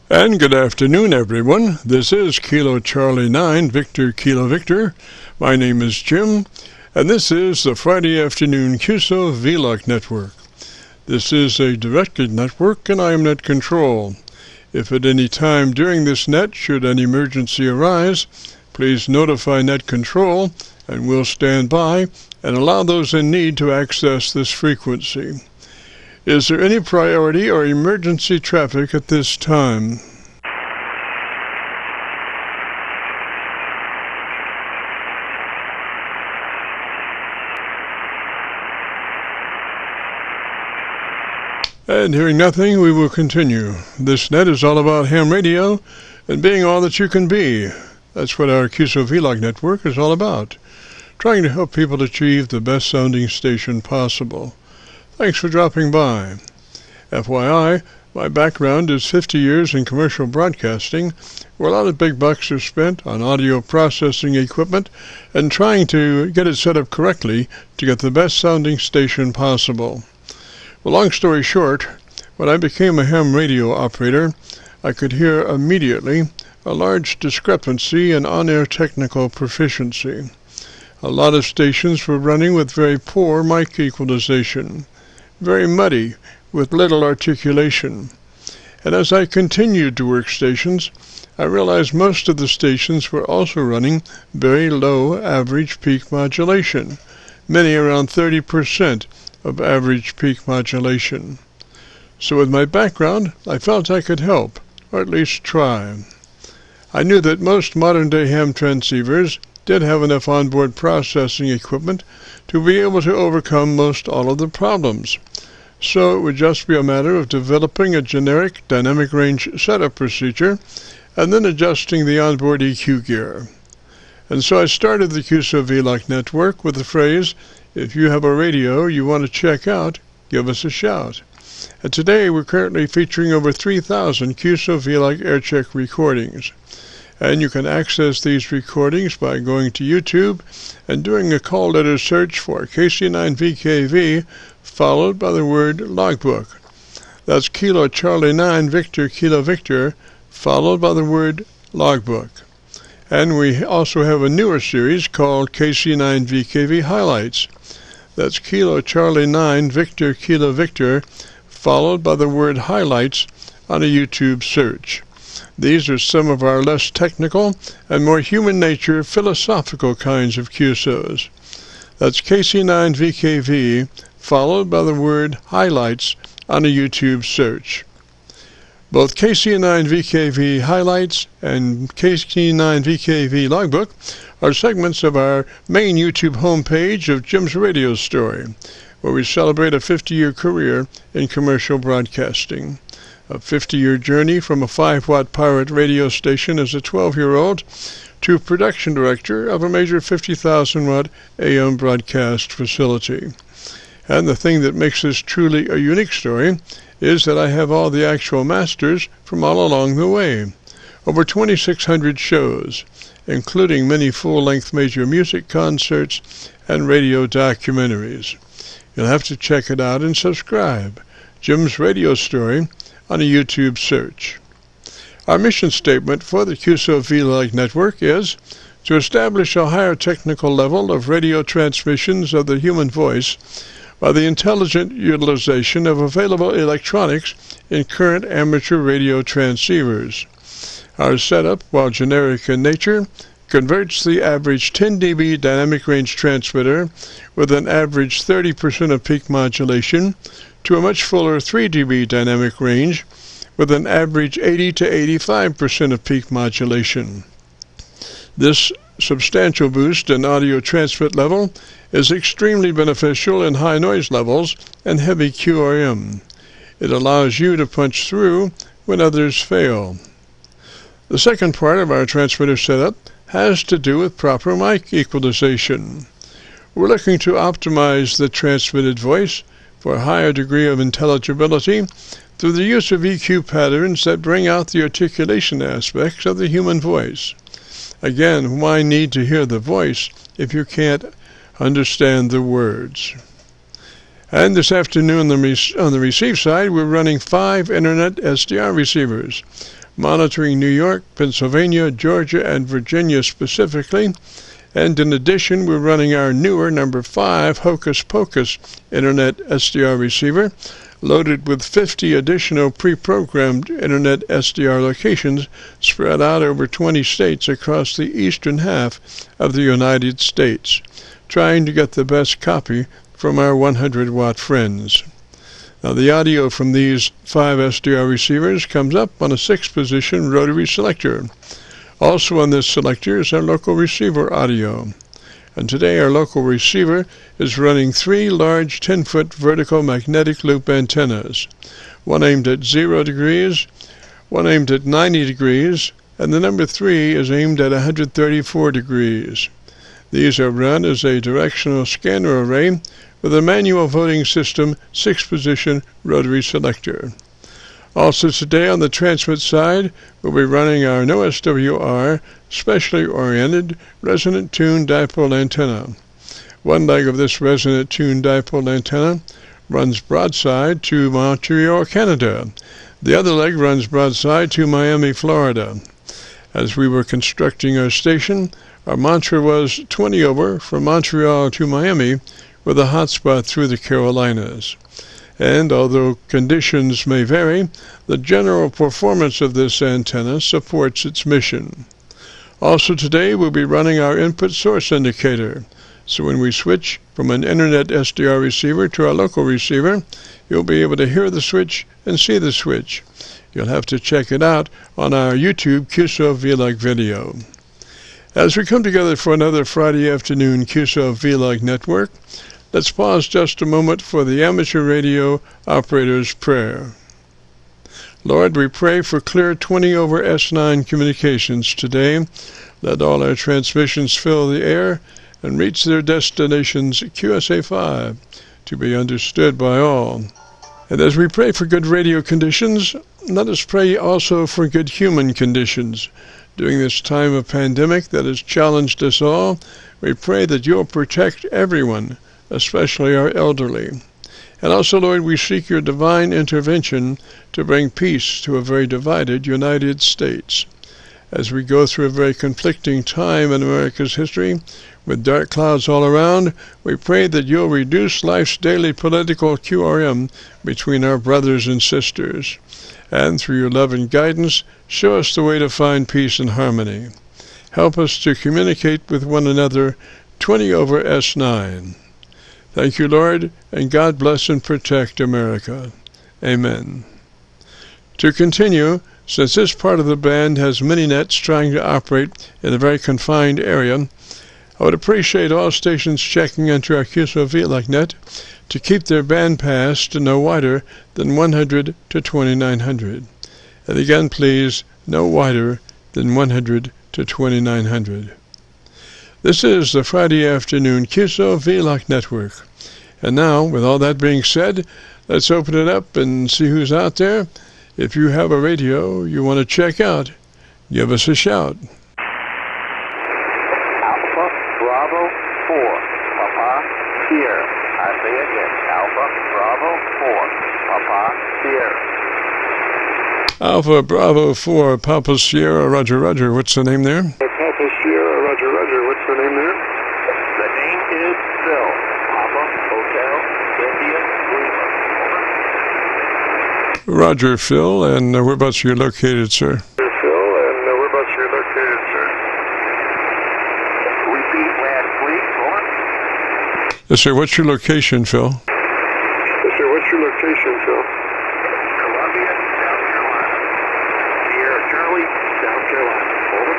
And good afternoon, everyone. This is Kilo Charlie 9, Victor Kilo Victor. My name is Jim, and this is the Friday afternoon Qso-Vlog network. This is a directed network, and I am net control. If at any time during this net should an emergency arise, please notify net control, and we'll stand by and allow those in need to access this frequency. Is there any priority or emergency traffic at this time? And hearing nothing, we will continue. This net is all about ham radio and being all that you can be. That's what our Qso-Vlog network is all about, trying to help people achieve the best sounding station possible. Thanks for dropping by. FYI, my background is 50 years in commercial broadcasting, where a lot of big bucks are spent on audio processing equipment and trying to get it set up correctly to get the best sounding station possible. Well, long story short, when I became a ham radio operator, I could hear immediately a large discrepancy in on-air technical proficiency. A lot of stations were running with very poor mic equalization, very muddy, with little articulation. And as I continued to work stations, I realized most of the stations were also running very low average peak modulation, many around 30% of average peak modulation. So with my background, I felt I could help, or at least try. I knew that most modern-day ham transceivers did have enough onboard processing equipment to be able to overcome most all of the problems. So it would just be a matter of developing a generic dynamic range setup procedure and then adjusting the onboard EQ gear. And so I started the Qso-Vlog network with the phrase, if you have a radio you want to check out, give us a shout. And today we're currently featuring over 3,000 Qso-Vlog Aircheck recordings. And you can access these recordings by going to YouTube and doing a call letter search for KC9VKV followed by the word logbook. That's Kilo Charlie 9 Victor Kilo Victor followed by the word logbook. And we also have a newer series called KC9VKV Highlights. That's Kilo Charlie 9 Victor Kilo Victor followed by the word highlights on a YouTube search. These are some of our less technical and more human nature philosophical kinds of QSOs. That's KC9VKV followed by the word highlights on a YouTube search. Both KC9VKV highlights and KC9VKV logbook are segments of our main YouTube homepage of Jim's Radio Story, where we celebrate a 50-year career in commercial broadcasting. A 50-year journey from a 5-watt pirate radio station as a 12-year-old to production director of a major 50,000-watt AM broadcast facility. And the thing that makes this truly a unique story is that I have all the actual masters from all along the way. Over 2,600 shows, including many full-length major music concerts and radio documentaries. You'll have to check it out and subscribe. Jim's Radio Story on a YouTube search. Our mission statement for the Qso-Vlog network is to establish a higher technical level of radio transmissions of the human voice by the intelligent utilization of available electronics in current amateur radio transceivers. Our setup, while generic in nature, converts the average 10 dB dynamic range transmitter with an average 30% of peak modulation to a much fuller 3 dB dynamic range with an average 80 to 85% of peak modulation. This substantial boost in audio transmit level is extremely beneficial in high noise levels and heavy QRM. It allows you to punch through when others fail. The second part of our transmitter setup has to do with proper mic equalization. We're looking to optimize the transmitted voice for a higher degree of intelligibility through the use of EQ patterns that bring out the articulation aspects of the human voice. Again, why need to hear the voice if you can't understand the words? And this afternoon on the receive side, we're running 5 Internet SDR receivers, monitoring New York, Pennsylvania, Georgia, and Virginia specifically. And in addition, we're running our newer number 5 Hocus Pocus Internet SDR receiver, loaded with 50 additional pre-programmed Internet SDR locations spread out over 20 states across the eastern half of the United States, trying to get the best copy from our 100-watt friends. Now, the audio from these 5 SDR receivers comes up on a 6-position rotary selector. Also on this selector is our local receiver audio. And today our local receiver is running 3 large 10-foot vertical magnetic loop antennas, one aimed at 0 degrees, one aimed at 90 degrees, and the number 3 is aimed at 134 degrees. These are run as a directional scanner array with a manual voting system 6-position rotary selector. Also today on the transmit side, we'll be running our NOSWR specially oriented resonant tuned dipole antenna. One leg of this resonant tuned dipole antenna runs broadside to Montreal, Canada. The other leg runs broadside to Miami, Florida. As we were constructing our station, our mantra was 20 over from Montreal to Miami with a hotspot through the Carolinas. And although conditions may vary, the general performance of this antenna supports its mission. Also today we'll be running our input source indicator, so when we switch from an Internet SDR receiver to our local receiver, you'll be able to hear the switch and see the switch. You'll have to check it out on our YouTube Qso-Vlog video. As we come together for another Friday afternoon Qso-Vlog network, let's pause just a moment for the amateur radio operator's prayer. Lord, we pray for clear 20 over S9 communications today. Let all our transmissions fill the air and reach their destinations QSA5 to be understood by all. And as we pray for good radio conditions, let us pray also for good human conditions. During this time of pandemic that has challenged us all, we pray that you'll protect everyone, especially our elderly. And also, Lord, we seek your divine intervention to bring peace to a very divided United States. As we go through a very conflicting time in America's history, with dark clouds all around, we pray that you'll reduce life's daily political QRM between our brothers and sisters. And through your love and guidance, show us the way to find peace and harmony. Help us to communicate with one another 20 over S9. Thank you, Lord, and God bless and protect America. Amen. To continue, since this part of the band has many nets trying to operate in a very confined area, I would appreciate all stations checking into our Qso-Vlog net to keep their band pass to no wider than 100 to 2900. And again, please, no wider than 100 to 2900. This is the Friday afternoon Qso-Vlog network. And now, with all that being said, let's open it up and see who's out there. If you have a radio you want to check out, give us a shout. Alpha Bravo 4, Papa Sierra. I say again, Alpha Bravo 4, Papa Sierra. Alpha Bravo 4, Papa Sierra, Roger, Roger. What's the name there? Papa Sierra, Roger, Roger. What's the name there? The name is Phil. Papa Hotel India Lima. Roger, Phil, and whereabouts are you located, sir? Phil, and whereabouts you're located, sir? Repeat last week, over. Yes, sir. What's your location, Phil? Yes, sir. What's your location, Phil? Columbia, South Carolina. Sierra Charlie, South Carolina. Over.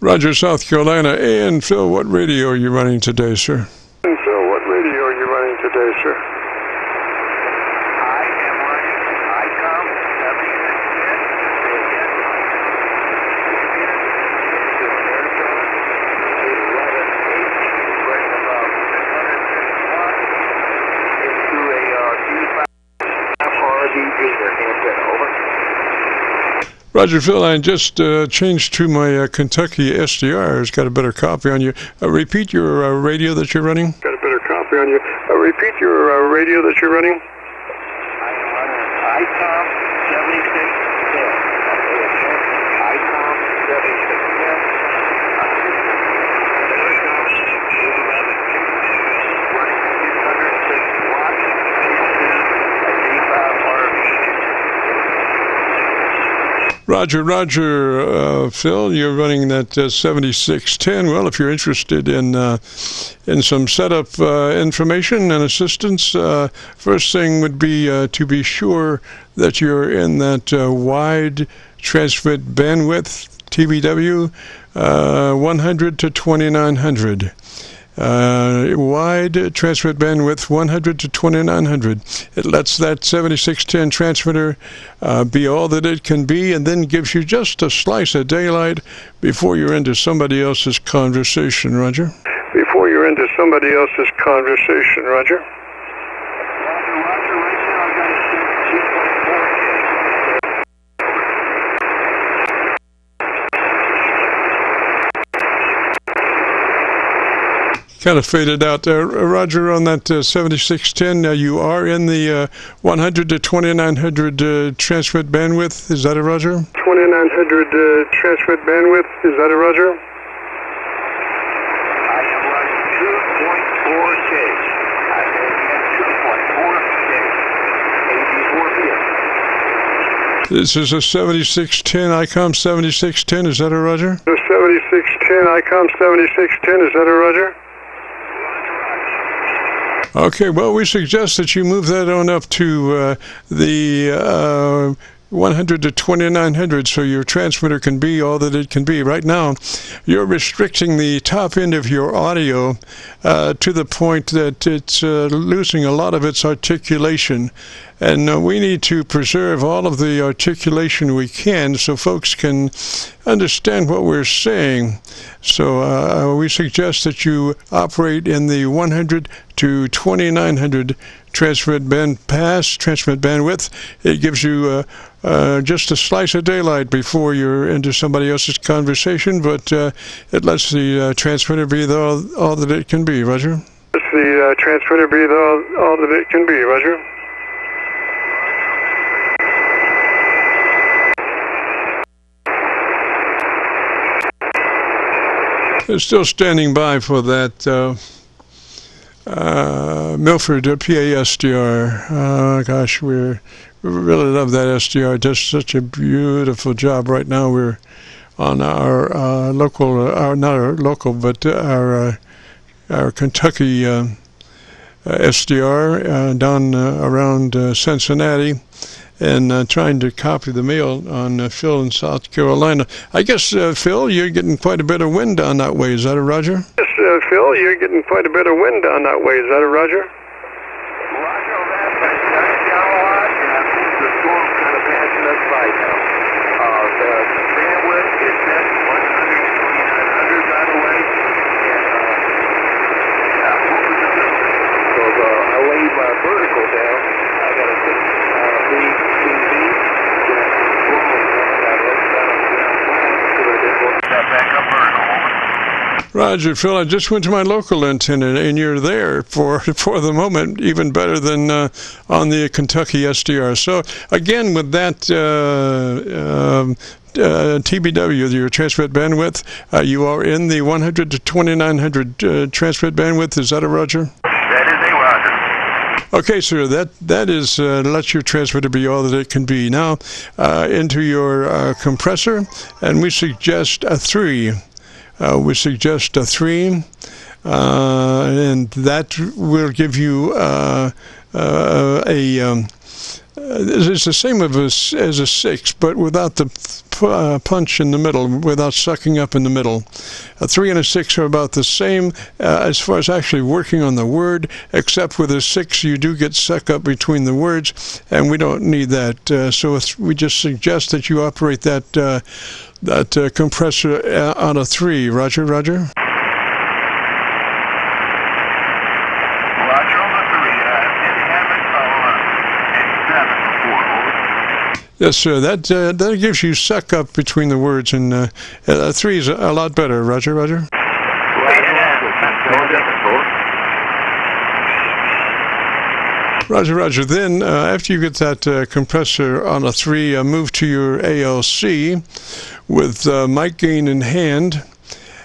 Roger, South Carolina. And Phil, what radio are you running today, sir? And Phil, what radio are you running today, sir? I am running ICOM 76 Roger, Phil, I just changed to my Kentucky SDR. It's got a better copy on you. Repeat your radio that you're running. Got a better copy on you. Repeat your radio that you're running. I am running ICOM 7610. Roger, Roger, Phil, you're running that 7610. Well, if you're interested in some setup information and assistance, first thing would be to be sure that you're in that wide transmit bandwidth, TBW, 100 to 2900. Wide transmit bandwidth 100 to 2900. It lets that 7610 transmitter be all that it can be, and then gives you just a slice of daylight before you're into somebody else's conversation, Roger. Before you're into somebody else's conversation, Roger. Kind of faded out there. Roger, on that 7610, you are in the 100 to 2900 transmit bandwidth. Is that a Roger? 2900 transmit bandwidth. Is that a Roger? I am running 2.4K. I say again 2.4K. 84 bits. This is a 7610, ICOM 7610. Is that a Roger? The 7610, ICOM 7610. Is that a Roger? Okay, well, we suggest that you move that on up to the 100 to 2900 so your transmitter can be all that it can be. Right now, you're restricting the top end of your audio to the point that it's losing a lot of its articulation. And we need to preserve all of the articulation we can so folks can understand what we're saying. So we suggest that you operate in the 100 to 2900 transmit bandwidth. It gives you just a slice of daylight before you're into somebody else's conversation, but it lets the transmitter be all that it can be, Roger. Lets the transmitter be all that it can be, Roger. They're still standing by for that Milford PA SDR. Gosh, we really love that SDR. Does such a beautiful job. Right now we're on our local, not our local, but our Kentucky SDR down around Cincinnati, and trying to copy the mail on Phil in South Carolina. I guess, Phil, you're getting quite a bit of wind down that way. Is that a Roger? Yes, Phil, you're getting quite a bit of wind down that way. Is that a Roger? Roger that, but it's kind of down a lot, and I think the storm's kind of passing us by now. The bandwidth is set 100 to 2900, by the way, and what was the difference? So I laid my vertical down. I got a 6 lead TV, back up vertical. Roger, Phil, I just went to my local antenna, and you're there for the moment, even better than on the Kentucky SDR. So, again, with that TBW, your transmit bandwidth, you are in the 100 to 2900 transmit bandwidth. Is that a Roger? That is a Roger. Okay, sir, that is lets your transmitter be all that it can be. Now, into your compressor, and we suggest a 3. We suggest a 3, and that will give you it's the same as a 6, but without the punch in the middle, without sucking up in the middle. A 3 and a 6 are about the same as far as actually working on the word, except with a 6 you do get suck up between the words, and we don't need that. So we just suggest that you operate that compressor on a 3. Roger, Roger? Yes, sir. That gives you suck up between the words, and 3 is a lot better. Roger, Roger. Roger, Roger. Then, after you get that compressor on a 3, move to your ALC with mic gain in hand,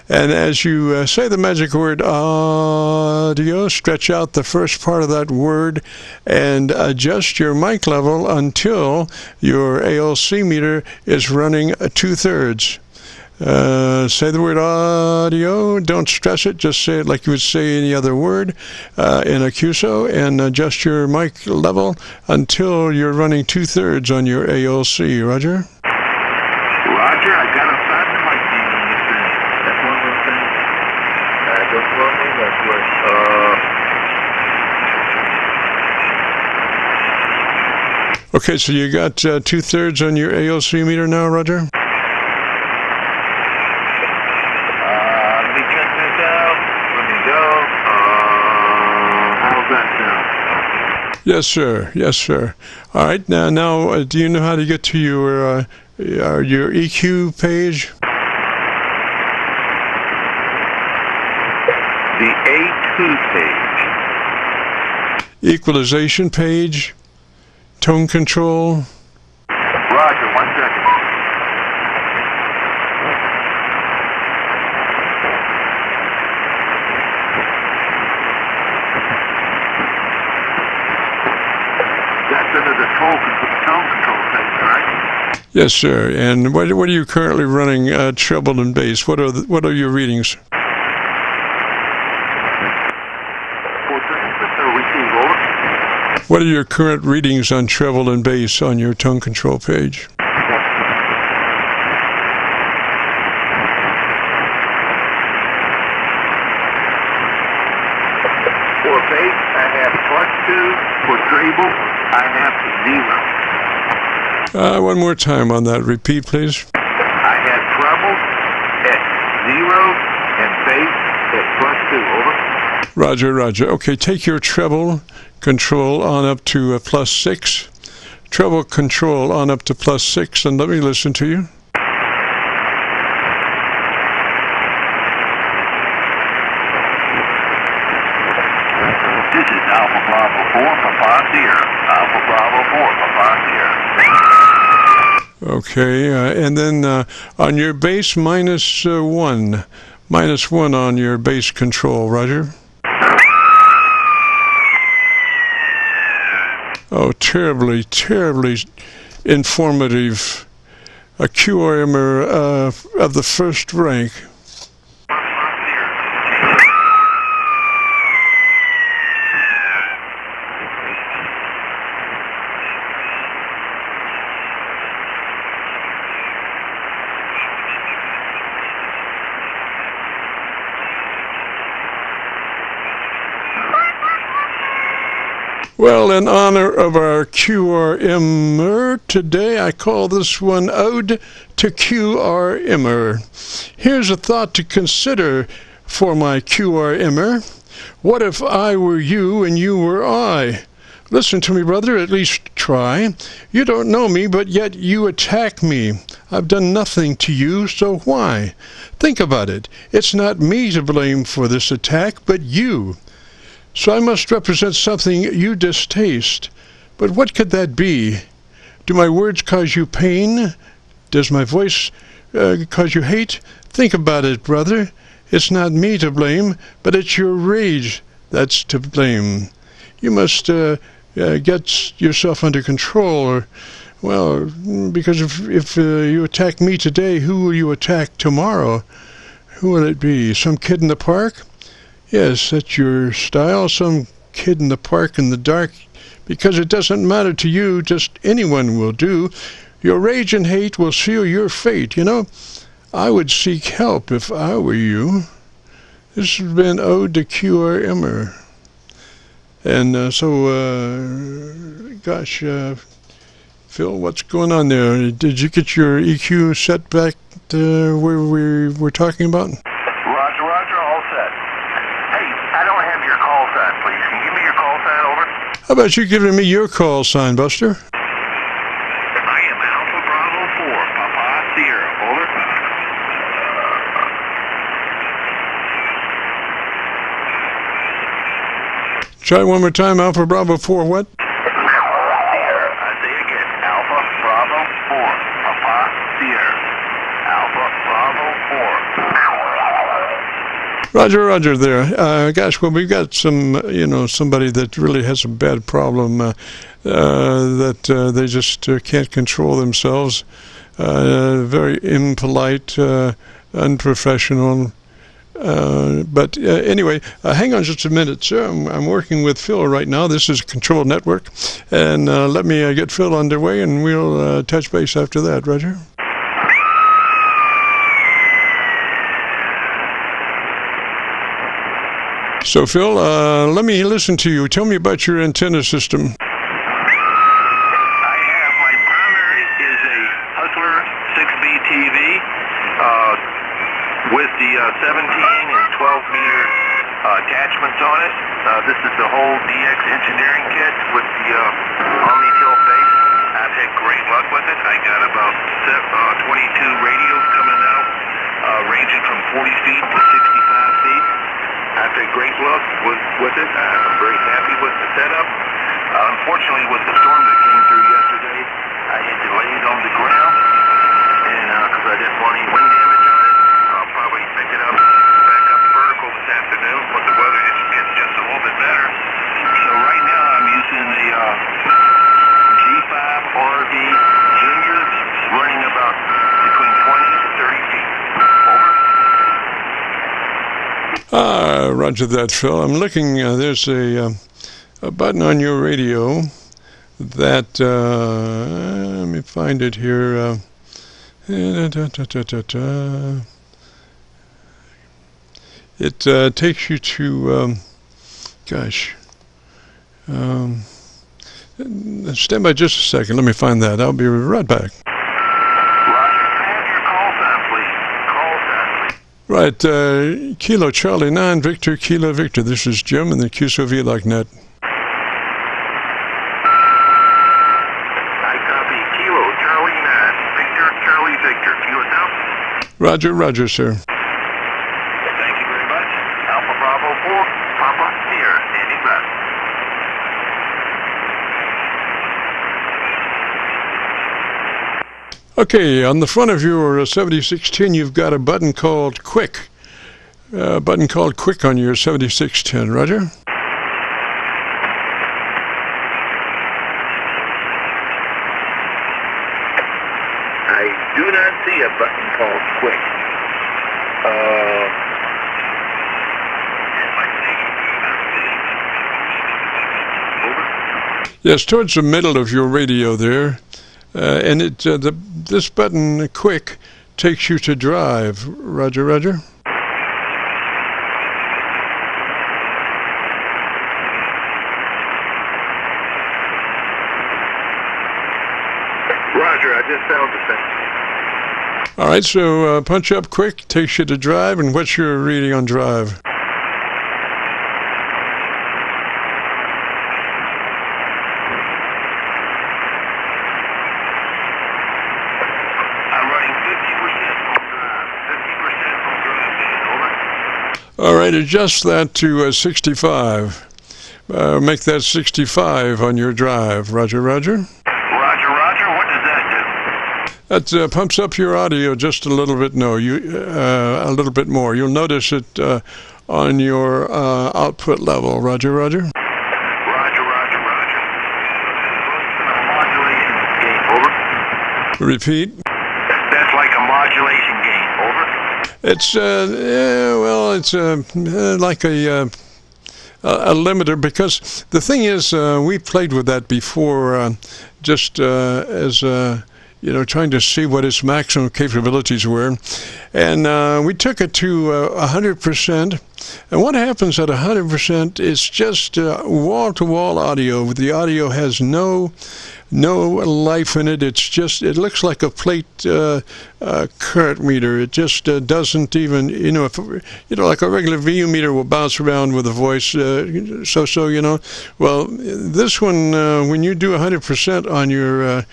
And as you say the magic word audio, stretch out the first part of that word and adjust your mic level until your ALC meter is running 2/3. Say the word audio, don't stress it, just say it like you would say any other word in a QSO, and adjust your mic level until you're running 2/3 on your ALC. Roger? Roger, I got a side of my team on this thing. That's one of those things. Don't throw me, that's what, Okay, so you got 2/3 on your ALC meter now, Roger? let me check this out. Let me go. How's that sound? Yes, sir. Yes, sir. All right. Now, do you know how to get to your EQ page? The A2 page. Equalization page, tone control. Roger, 1 second. That's under the tone control section, right? Yes, sir. And what are you currently running treble and bass? What are your readings? What are your current readings on treble and bass on your tone control page? For bass, I have +2. For treble, I have 0. One more time on that. Repeat, please. I have treble at 0 and bass at +2. Over. Roger, roger. Okay, take your treble control on up to +6. Treble control on up to +6, and let me listen to you. This is Alpha Bravo 4, Papa Sierra. Alpha Bravo 4, Papa Sierra. Okay, and then on your bass, -1. -1 on your bass control, Roger. Oh, terribly, terribly informative. A QRMer of the first rank. Well, in honor of our QRMer today, I call this one Ode to QRMer. Here's a thought to consider for my QRMer. What if I were you and you were I? Listen to me, brother, at least try. You don't know me, but yet you attack me. I've done nothing to you, so why? Think about it. It's not me to blame for this attack, but you. So I must represent something you distaste. But what could that be? Do my words cause you pain? Does my voice cause you hate? Think about it, brother. It's not me to blame, but it's your rage that's to blame. You must get yourself under control, or, well, because if you attack me today, who will you attack tomorrow? Who will it be? Some kid in the park? Yes, that's your style, some kid in the park in the dark, because it doesn't matter to you, just anyone will do. Your rage and hate will seal your fate. You know, I would seek help if I were you. This has been Ode to QRMer. And gosh, Phil, what's going on there? Did you get your EQ set back to where we were talking about? Roger, all set. Hey, I don't have your call sign, please. Can you give me your call sign, over? How about you giving me your call sign, Buster? I am Alpha Bravo 4, Papa Sierra, over. Try one more time, Alpha Bravo 4, what? Sierra. I say again, Alpha Bravo 4, Papa Sierra. Alpha Bravo 4. Roger, Roger there. Gosh, well, we've got some, somebody that really has a bad problem that they just can't control themselves. Very impolite, unprofessional. But anyway, hang on just a minute, sir. I'm working with Phil right now. This is a control network. And let me get Phil underway, and we'll touch base after that, Roger. So, Phil, let me listen to you. Tell me about your antenna system. I have my primary is a Hustler 6B TV with the 17 and 12 meter attachments on it. This is the whole DX engineering kit with the Omni-Tilt base. I've had great luck with it. I got about 22 radios coming out, ranging from 40 feet to 65 feet. I've had great luck with it. I'm very happy with the setup. Unfortunately, with the storm that came through yesterday, I had to lay it on the ground, and because I didn't want any wind damage on it, I'll probably pick it up back up vertical this afternoon when the weather gets just a little bit better. So right now I'm using the G5 RV Junior, running about between 20 to 30 feet. Over. Roger that, Phil. I'm looking, there's a button on your radio that, let me find it here. It takes you to, stand by just a second. Let me find that. I'll be right back. Right, Kilo Charlie 9, Victor, Kilo Victor. This is Jim in the Qso-Vlog net. I copy Kilo Charlie 9, Victor, Charlie Victor. Kilo out. Roger, Roger, sir. Thank you very much. Alpha Bravo 4, Papa Sierra, standing by. Okay, on the front of your 7610, you've got a button called Quick. Button called Quick on your 7610, Roger. I do not see a button called Quick. Yes, towards the middle of your radio there. And this button, Quick, takes you to drive. Roger, Roger. Roger, I just found the thing. All right, so punch up Quick, takes you to drive, and what's your reading on drive? All right, adjust that to 65. Make that 65 on your drive. Roger, Roger. Roger, Roger. What does that do? That pumps up your audio just a little bit. No, a little bit more. You'll notice it on your output level. Roger, Roger. Roger, Roger, Roger. Modulation gain. Over. Repeat. That's like a modulation gain. Over. It's it's like a limiter, because the thing is, we played with that before, just as trying to see what its maximum capabilities were, and we took it to 100%. And what happens at 100% is just wall-to-wall audio. The audio has no life in it. It looks like a plate current meter. It just doesn't even, like a regular VU meter will bounce around with a voice, Well, this one, when you do 100% on your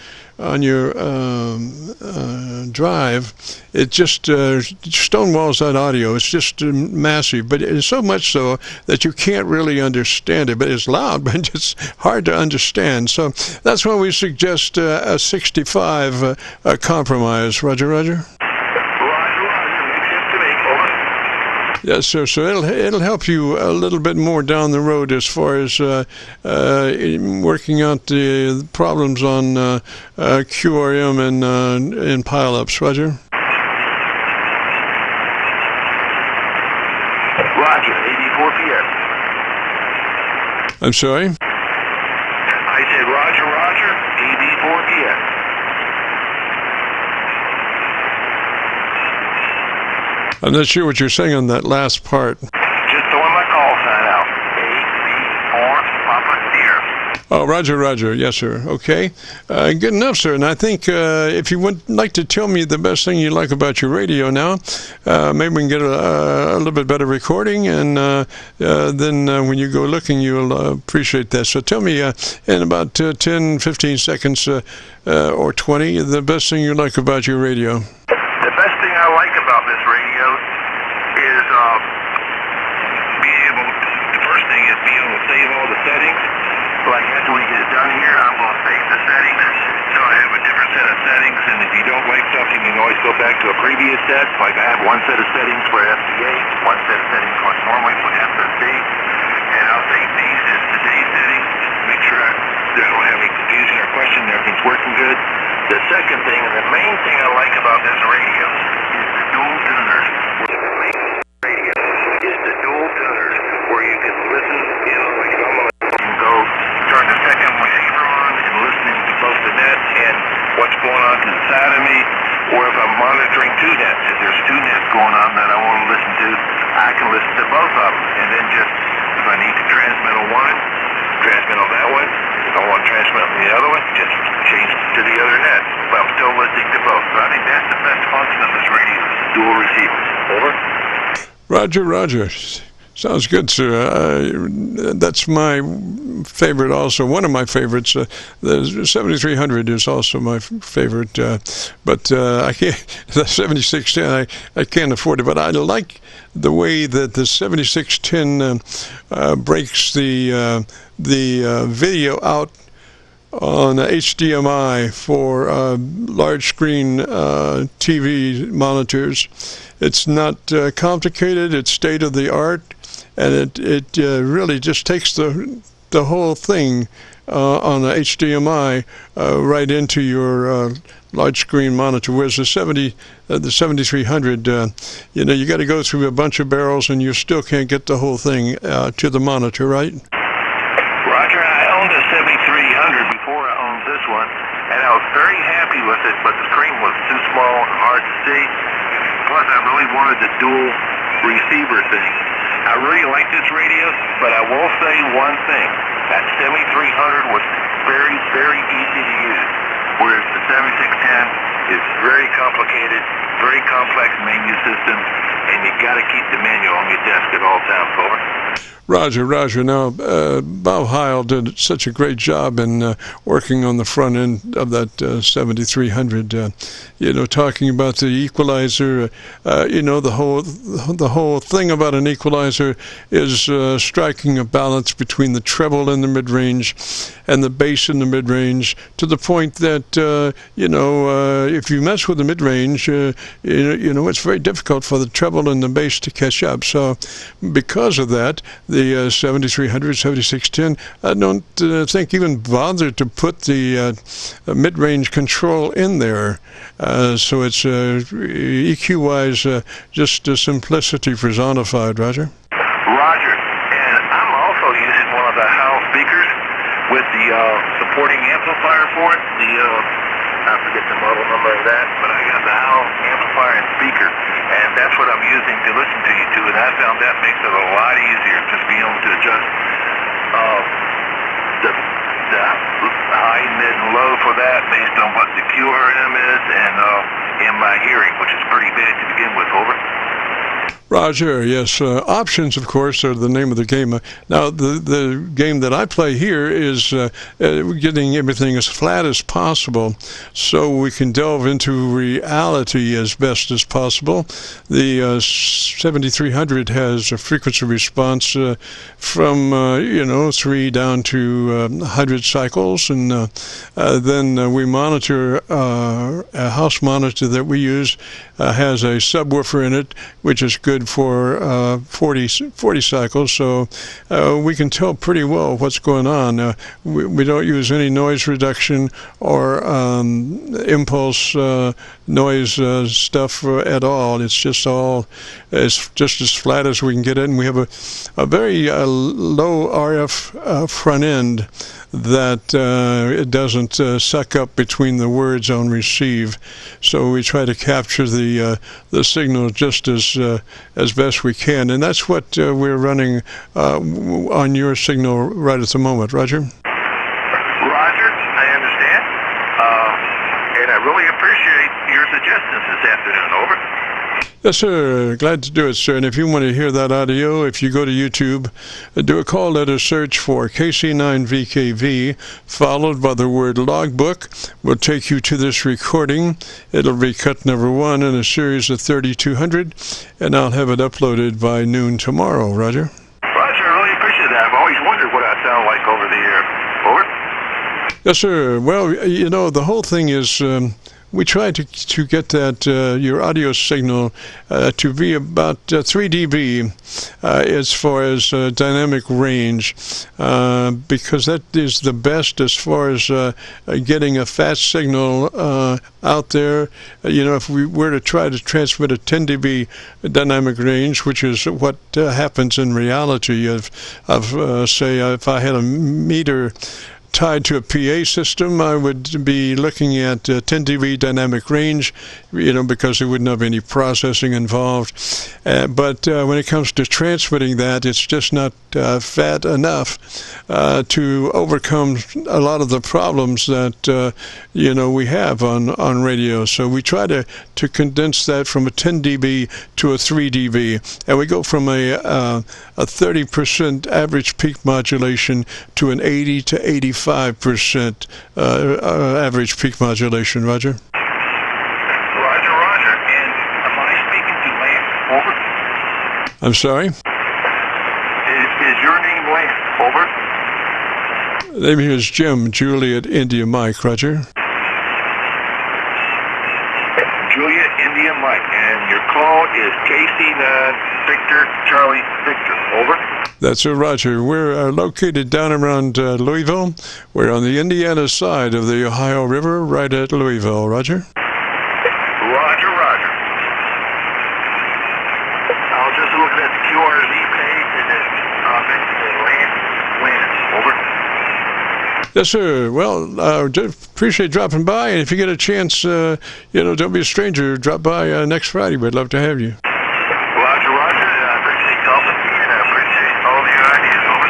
drive, it just stonewalls that audio. It's just massive, but it's so much so that you can't really understand it. But it's loud, but it's hard to understand. So that's why we suggest a 65 compromise. Roger, Roger. Roger, Roger. Makes sense to me. Over. Yes, sir. So it'll help you a little bit more down the road as far as working out the problems on QRM and pileups. Roger. Roger, 84 p.m. I'm sorry? I said Roger, Roger, 84 p.m. I'm not sure what you're saying on that last part. Just throwing my call sign out. 84 Papa Deer. Oh, Roger, Roger. Yes, sir. Okay. Good enough, sir. And I think if you would like to tell me the best thing you like about your radio now, maybe we can get a little bit better recording, and then when you go looking, you'll appreciate that. So tell me in about 10, 15 seconds or 20, the best thing you like about your radio. The best thing I like about this radio is being able to, the first thing is being able to save all the settings. Like after we get it done here, I'm going to save the settings. So I have a different set of settings, and if you don't like something, you can always go back to a previous set. Like I have one set of settings for FCA, one set of settings for normally for FSD, and I'll save these as today's settings. Make sure I don't have any confusion or question, everything's working good. The second thing, and the main thing I like about this radio is the dual tuners. The main radio is the dual tuners, where you can listen, you know, like normally you can go turn the second receiver on and listening to both the net and what's going on to the side of me, or if I'm monitoring two nets, if there's two nets going on that I want to listen to, I can listen to both of them, and then just, if I need to transmit on one, transmit on that one. If I want to transmit on the other one, just change to the other net. But I'm still listening to both. So I think that's the best function of this radio, dual receivers. Over. Roger, Roger. Sounds good, sir. That's my favorite also. One of my favorites. The 7300 is also my favorite. But I can't, the 7610, I can't afford it. But I like the way that the 7610 breaks the video out on HDMI for large screen TV monitors. It's not complicated. It's state of the art, and it really just takes the whole thing on a HDMI right into your large screen monitor. Whereas the 7300, you know, you got to go through a bunch of barrels, and you still can't get the whole thing to the monitor, right? Roger, I owned a 7300 before I owned this one, and I was very happy with it, but the screen was too small and hard to see. Plus, I really wanted the dual receiver thing. I really like this radio, but I will say one thing. That 7300 was very, very easy to use, whereas the 7610 is very complicated, very complex menu system, and you got to keep the manual on your desk at all times. Over. Roger, Roger. Now, Bob Heil did such a great job in working on the front end of that 7300. You know, talking about the equalizer. You know, the whole thing about an equalizer is striking a balance between the treble in the mid-range and the bass in the mid-range, to the point that you know, if you mess with the mid-range, you know, it's very difficult for the treble and the bass to catch up. So, because of that, the 7300, 7610, I don't think even bothered to put the mid-range control in there. So it's EQ-wise just simplicity personified, Roger. Roger. And I'm also using one of the house speakers with the supporting amplifier for it. I forget the model number of that, but I got the house amplifier and speaker, and that's what I'm using to listen to you to, and I found that makes it a lot easier, just being able to adjust the high, mid, and low for that based on what the QRM is and in my hearing, which is pretty bad to begin with. Over. Roger, yes. Options, of course, are the name of the game. Now, the game that I play here is getting everything as flat as possible so we can delve into reality as best as possible. The 7300 has a frequency response from, 3 down to 100 cycles, and then we monitor, a house monitor that we use has a subwoofer in it, which is good good for 40 cycles, so we can tell pretty well what's going on. We don't use any noise reduction or impulse noise stuff at all. It's just as flat as we can get it, and we have a very low RF front end that it doesn't suck up between the words on receive. So we try to capture the signal just as best we can, and that's what we're running on your signal right at the moment, Roger. Roger, I understand, and I really appreciate your suggestions this afternoon. Over. Yes, sir. Glad to do it, sir. And if you want to hear that audio, if you go to YouTube, do a call letter search for KC9VKV, followed by the word logbook. Will take you to this recording. It'll be cut number 1 in a series of 3200, and I'll have it uploaded by noon tomorrow, Roger. Roger, I really appreciate that. I've always wondered what I sound like over the air. Over. Yes, sir. Well, you know, the whole thing is we try to get that your audio signal to be about 3 dB as far as dynamic range, because that is the best as far as getting a fast signal out there. You know, if we were to try to transmit a 10 dB dynamic range, which is what happens in reality, say if I had a meter tied to a PA system, I would be looking at 10 dB dynamic range, you know, because there wouldn't have any processing involved. But when it comes to transmitting that, it's just not fat enough to overcome a lot of the problems that you know, we have on radio. So we try to condense that from a 10 dB to a 3 dB, and we go from a 30% average peak modulation to an 80 to 85% average peak modulation. Roger. Roger, Roger. And am I speaking to Lance? Over. I'm sorry? Is your name Lance? Over. The name here is Jim, Juliet, India, Mike. Roger. Juliet, India, Mike. And your call is KC9 Victor, Charlie, Victor. Over. That's a Roger. We're located down around Louisville. We're on the Indiana side of the Ohio River, right at Louisville. Roger. Roger, Roger. I was just looking at the QRZ page, and it's Lance. Over. Yes, sir. Well, appreciate dropping by, and if you get a chance, you know, don't be a stranger. Drop by next Friday. We'd love to have you. Roger, Roger. I appreciate talking to you, and I appreciate all your ideas. Over.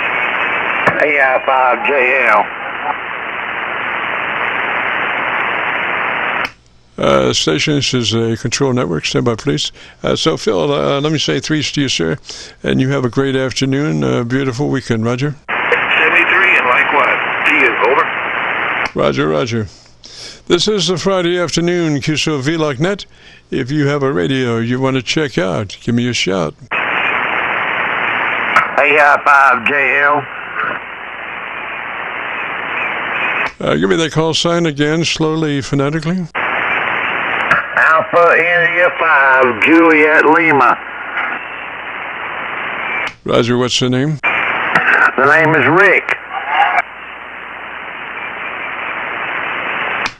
AI5JL. Station, this is a control network. Stand by, please. So, Phil, let me say threes to you, sir, and you have a great afternoon, beautiful weekend, Roger. 73, and likewise. See you. Over. Roger, Roger. This is the Friday afternoon Qso-Vlog net. If you have a radio you want to check out, give me a shout. AI5JL. Give me that call sign again, slowly, phonetically. Alpha India 5, Juliet Lima. Roger, what's the name? The name is Rick.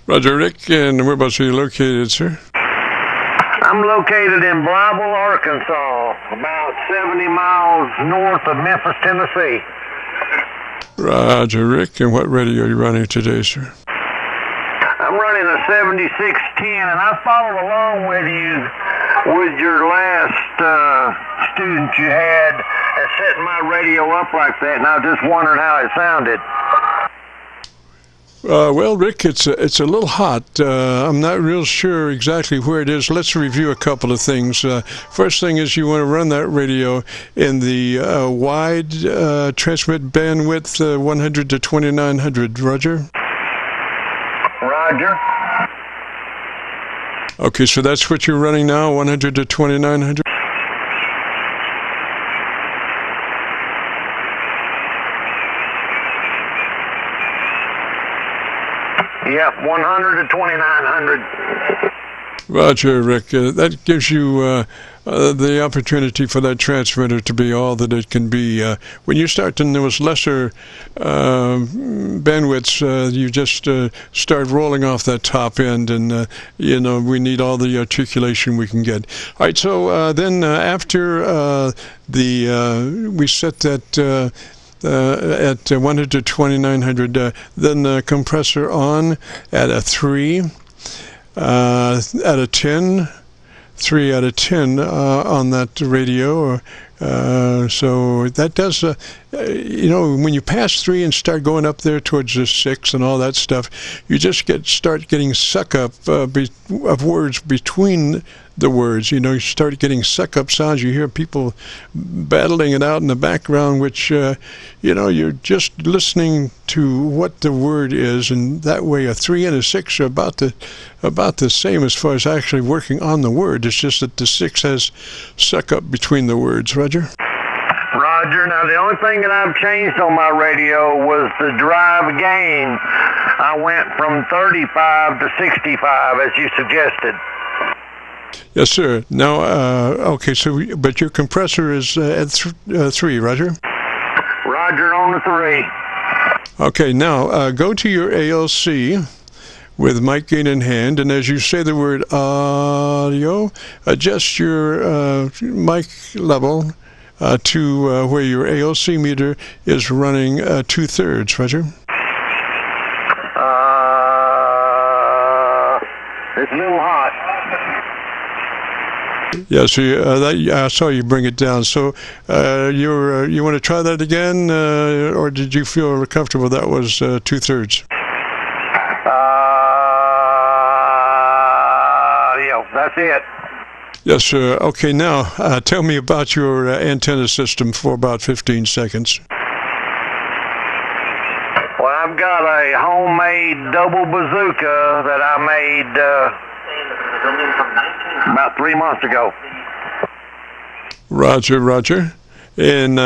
Roger, Rick, and whereabouts are you located, sir? I'm located in Blytheville, Arkansas, about 70 miles north of Memphis, Tennessee. Roger, Rick, and what radio are you running today, sir? I'm running a 7610, and I followed along with you with your last student you had and setting my radio up like that, and I was just wondering how it sounded. Well, Rick, it's a little hot. I'm not real sure exactly where it is. Let's review a couple of things. First thing is you want to run that radio in the wide transmit bandwidth 100 to 2900. Roger? Roger. Okay, so that's what you're running now, 100 to 2900? Yep, 100 to 2900. Roger, Rick. That gives you the opportunity for that transmitter to be all that it can be. When you start in those lesser bandwidths, you just start rolling off that top end, and we need all the articulation we can get. All right, so then after we set that at 100 to 2900, then the compressor on at a 3. At a 10, 3 out of 10 on that radio. So that does, when you pass 3 and start going up there towards the 6 and all that stuff, you just start getting suck up of words between the words. You start getting suck up sounds. You hear people battling it out in the background, which you're just listening to what the word is, and that way a 3 and a 6 are about the same as far as actually working on the word. It's just that the 6 has suck up between the words. Roger? Roger. Now, the only thing that I've changed on my radio was the drive gain. I went from 35 to 65, as you suggested. Yes, sir. Now, okay, but your compressor is at 3, Roger? Roger on the 3. Okay, now go to your ALC with mic gain in hand, and as you say the word audio, adjust your mic level to where your ALC meter is running 2/3, Roger? It's a little hot. Yeah, so I saw you bring it down. So you want to try that again, or did you feel comfortable that was 2/3? Yeah, that's it. Yes, sir. Okay, now tell me about your antenna system for about 15 seconds. Well, I've got a homemade double bazooka that I made about 3 months ago. Roger. And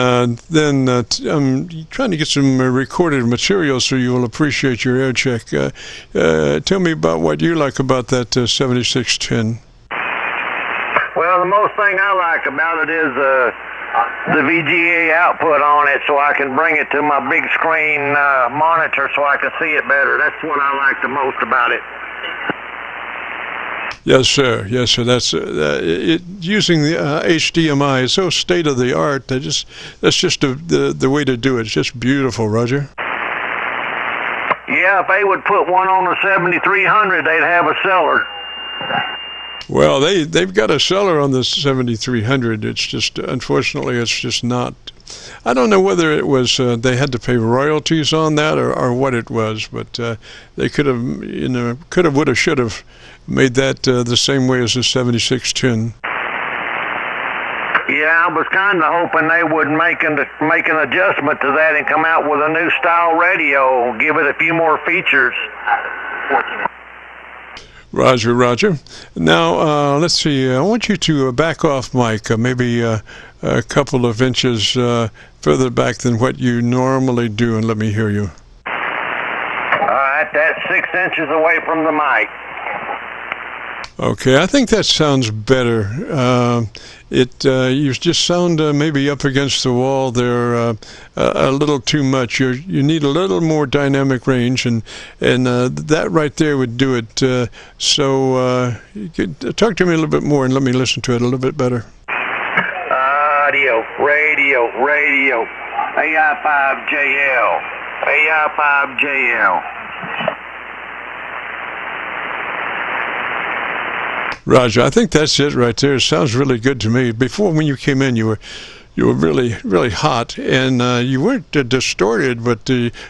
then I'm trying to get some recorded material so you will appreciate your Aircheck. Tell me about what you like about that 7610. Well, the most thing I like about it is the VGA output on it, so I can bring it to my big screen monitor so I can see it better. That's what I like the most about it. Yes, sir. That's using the HDMI is so state of the art. That's just the way to do it. It's just beautiful, Roger. Yeah, if they would put one on the 7300, they'd have a seller. Well, they've got a seller on the 7300. It's just, unfortunately, it's just not. I don't know whether it was they had to pay royalties on that or what it was, but they could have, would have, should have made that the same way as the 7610. Yeah, I was kind of hoping they would make an adjustment to that and come out with a new style radio, give it a few more features. Roger. Now, let's see. I want you to back off, Mike, maybe a couple of inches further back than what you normally do, and let me hear you. All right, that's 6 inches away from the mic. Okay, I think that sounds better. You just sound maybe up against the wall there a little too much. You need a little more dynamic range, and that right there would do it. So you could talk to me a little bit more and let me listen to it a little bit better. Radio, AI5JL. Roger, I think that's it right there. It sounds really good to me. Before, when you came in, you were really, really hot, and you weren't distorted, but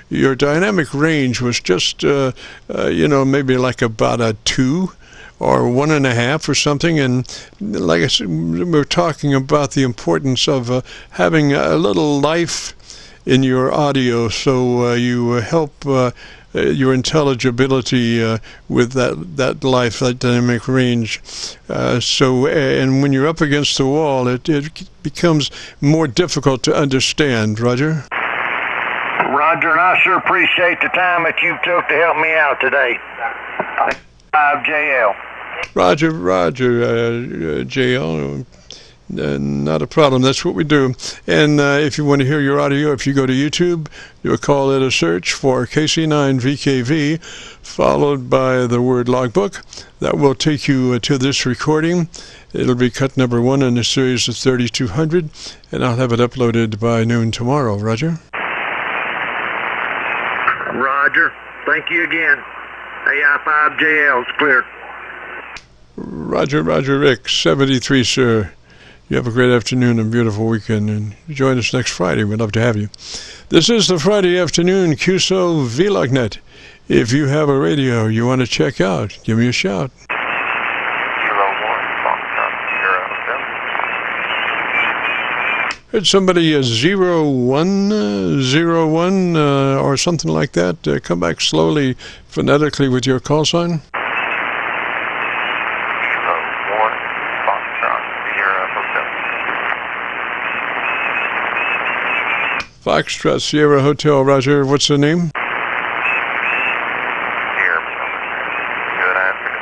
your dynamic range was just, maybe like about a 2 or 1.5 or something. And like I said, we're talking about the importance of having a little life in your audio, so you help your intelligibility with that life, that dynamic range. And when you're up against the wall, it becomes more difficult to understand. Roger? Roger, and I sure appreciate the time that you took to help me out today. 5JL. Roger, JL. Not a problem. That's what we do. And if you want to hear your audio, if you go to YouTube, you'll call it a search for KC9VKV, followed by the word logbook. That will take you to this recording. It'll be cut number 1 in a series of 3200, and I'll have it uploaded by noon tomorrow. Roger? Roger. Thank you again. AI5JL is clear. Roger, Rick. 73, sir. You have a great afternoon and beautiful weekend, and join us next Friday. We'd love to have you. This is the Friday afternoon Qso-Vlog net. If you have a radio you want to check out, give me a shout. Heard somebody 0101 or something like that. Come back slowly, phonetically with your call sign. Foxtrot Sierra Hotel, Roger. What's the name? Good afternoon.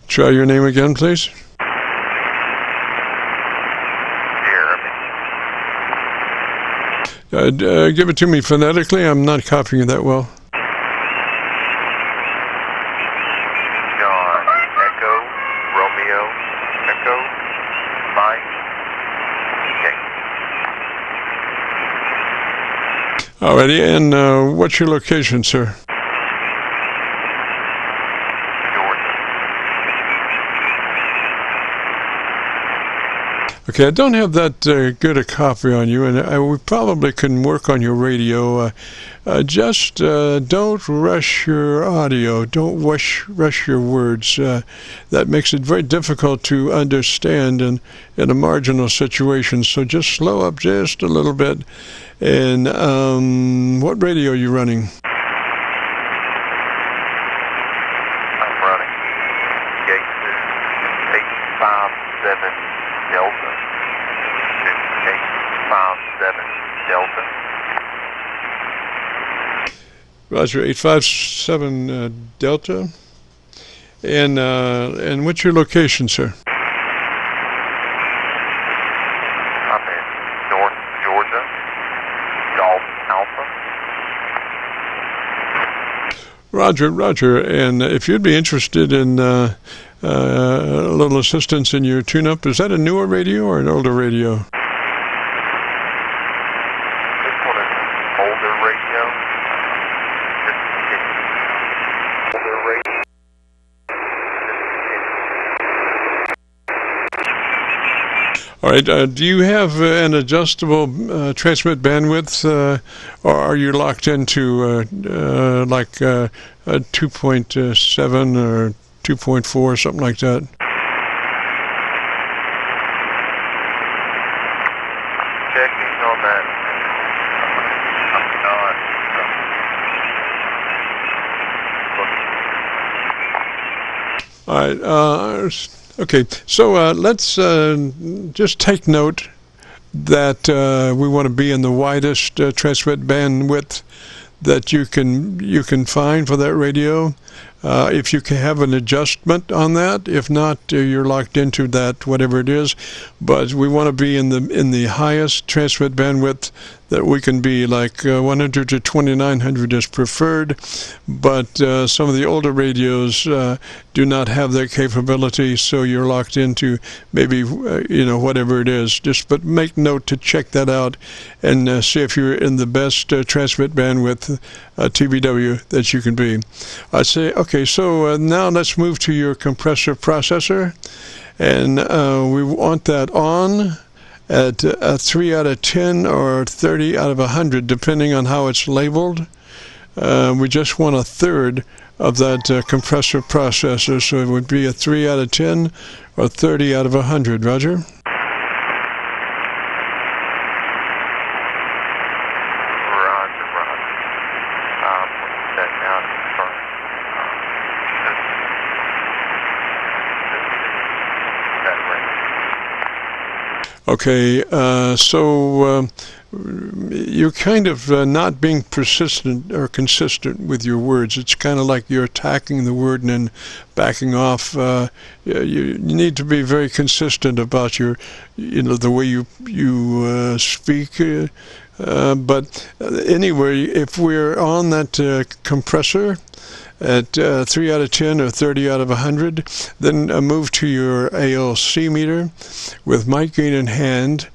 Try your name again, please. Give it to me phonetically. I'm not copying that well. John, Echo, Romeo, Echo, Mike, okay. Alrighty, and what's your location, sir? Okay, I don't have that good a copy on you, and we probably can work on your radio. Just don't rush your audio. Don't rush your words. That makes it very difficult to understand in a marginal situation. So just slow up just a little bit. And what radio are you running? I'm running Gate 857 Delta. 857 Delta. Roger, 857 Delta. And what's your location, sir? I'm in North Georgia, Golf Alpha. Roger. And if you'd be interested in a little assistance in your tune-up, is that a newer radio or an older radio? This one is an older radio. All right. Do you have an adjustable transmit bandwidth, or are you locked into like a 2.7 or 2.4, something like that? Checking on that. I'm not. All right. Okay. So let's just take note that we want to be in the widest transmit bandwidth that you can find for that radio. If you can have an adjustment on that, if not, you're locked into that, whatever it is. But we want to be in the highest transmit bandwidth that we can be, like 100 to 2900 is preferred. But some of the older radios do not have that capability, so you're locked into maybe whatever it is. But make note to check that out and see if you're in the best transmit bandwidth TBW that you can be. I say, okay, so now let's move to your compressor processor, and we want that on at a 3 out of 10 or 30 out of 100, depending on how it's labeled. We just want a third of that compressor processor, so it would be a 3 out of 10 or 30 out of 100. Roger? Okay, so you're kind of not being persistent or consistent with your words. It's kind of like you're attacking the word and then backing off. You need to be very consistent about your, the way you speak. But anyway, if we're on that compressor at 3 out of 10 or 30 out of 100, then move to your ALC meter with mic gain in hand.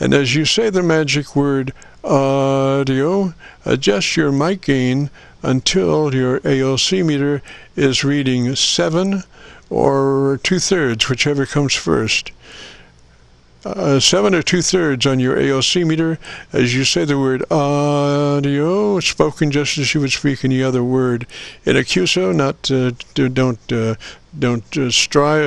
And as you say the magic word audio, adjust your mic gain until your ALC meter is reading 7 or 2/3, whichever comes first. 7 or 2/3 on your ALC meter as you say the word audio, spoken just as you would speak any other word in a QSO.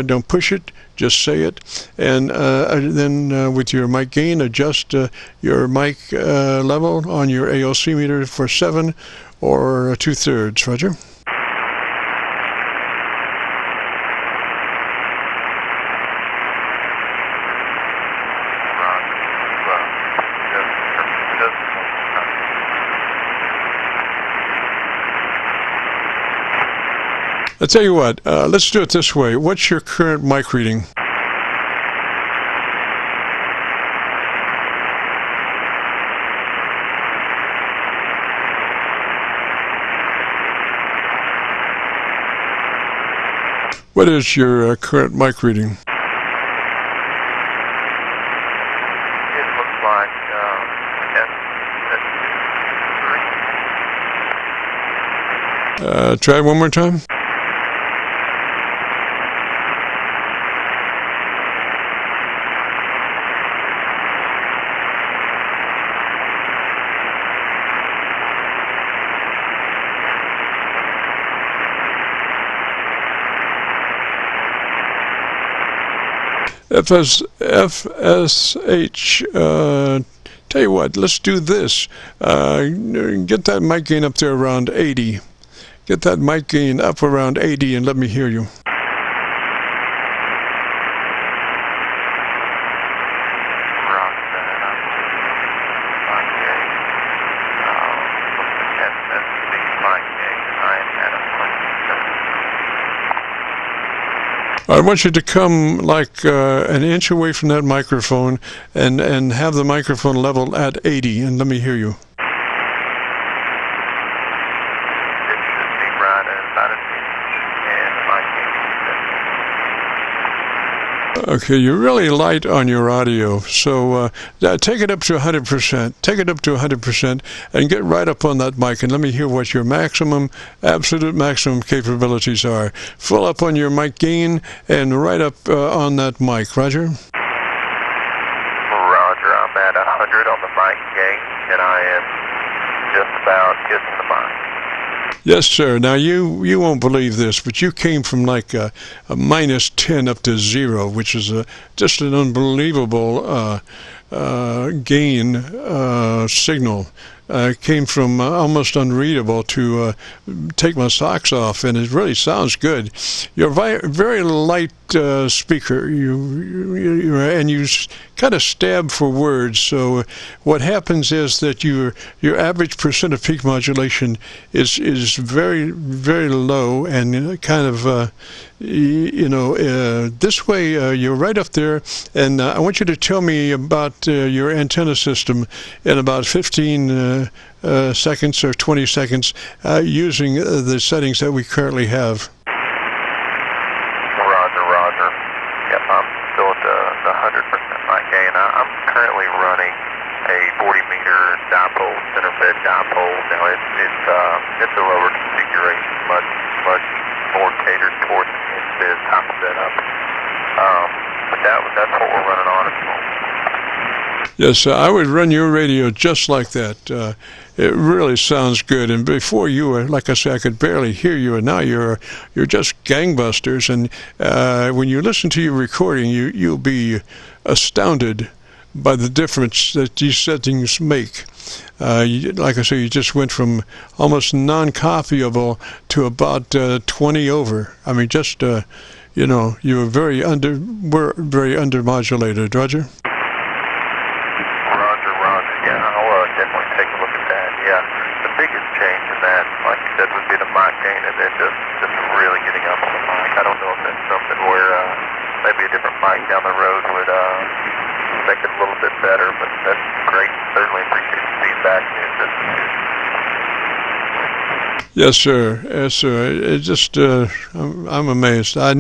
Don't push it, just say it. And then with your mic gain, adjust your mic level on your ALC meter for 7 or 2/3. Roger. I'll tell you what, let's do it this way. What's your current mic reading? What is your current mic reading? It looks like S3. Try one more time. FSH, tell you what, let's do this. Get that mic gain up there around 80. Get that mic gain up around 80 and let me hear you. I want you to come like an inch away from that microphone and have the microphone level at 80, and let me hear you. It should be right at about an inch, and the mic gain. Okay, you're really light on your audio, so take it up to 100%. Take it up to 100% and get right up on that mic and let me hear what your absolute maximum capabilities are. Full up on your mic gain and right up on that mic. Roger? Roger, I'm at 100 on the mic gain, and I am just about getting the mic. Yes, sir. Now, you won't believe this, but you came from like a -10 up to 0, which is just an unbelievable gain signal. Came from almost unreadable to take my socks off, and it really sounds good. You're a very light speaker, and you kind of stab for words. So what happens is that your average percent of peak modulation is very, very low, and kind of this way you're right up there. And I want you to tell me about your antenna system in about 15 seconds or 20 seconds using the settings that we currently have. Roger. Yep, I'm still at the 100% mic gain. I'm currently running a 40-meter dipole, center fed dipole. Now it's a lower configuration, much more catered towards an in-biz type setup. But that's what we're running on at the moment. Yes, I would run your radio just like that. It really sounds good. And before you were, like I said, I could barely hear you, and now you're just gangbusters. And when you listen to your recording, you'll be astounded by the difference that these settings make. Like I say, you just went from almost non-copyable to about 20 over. I mean, just you were very undermodulated, Roger. Roger. Yeah, mic down the road would make it a little bit better, but that's great. Certainly appreciate the feedback. Yes, sir. Yes, sir. It just, I'm amazed. I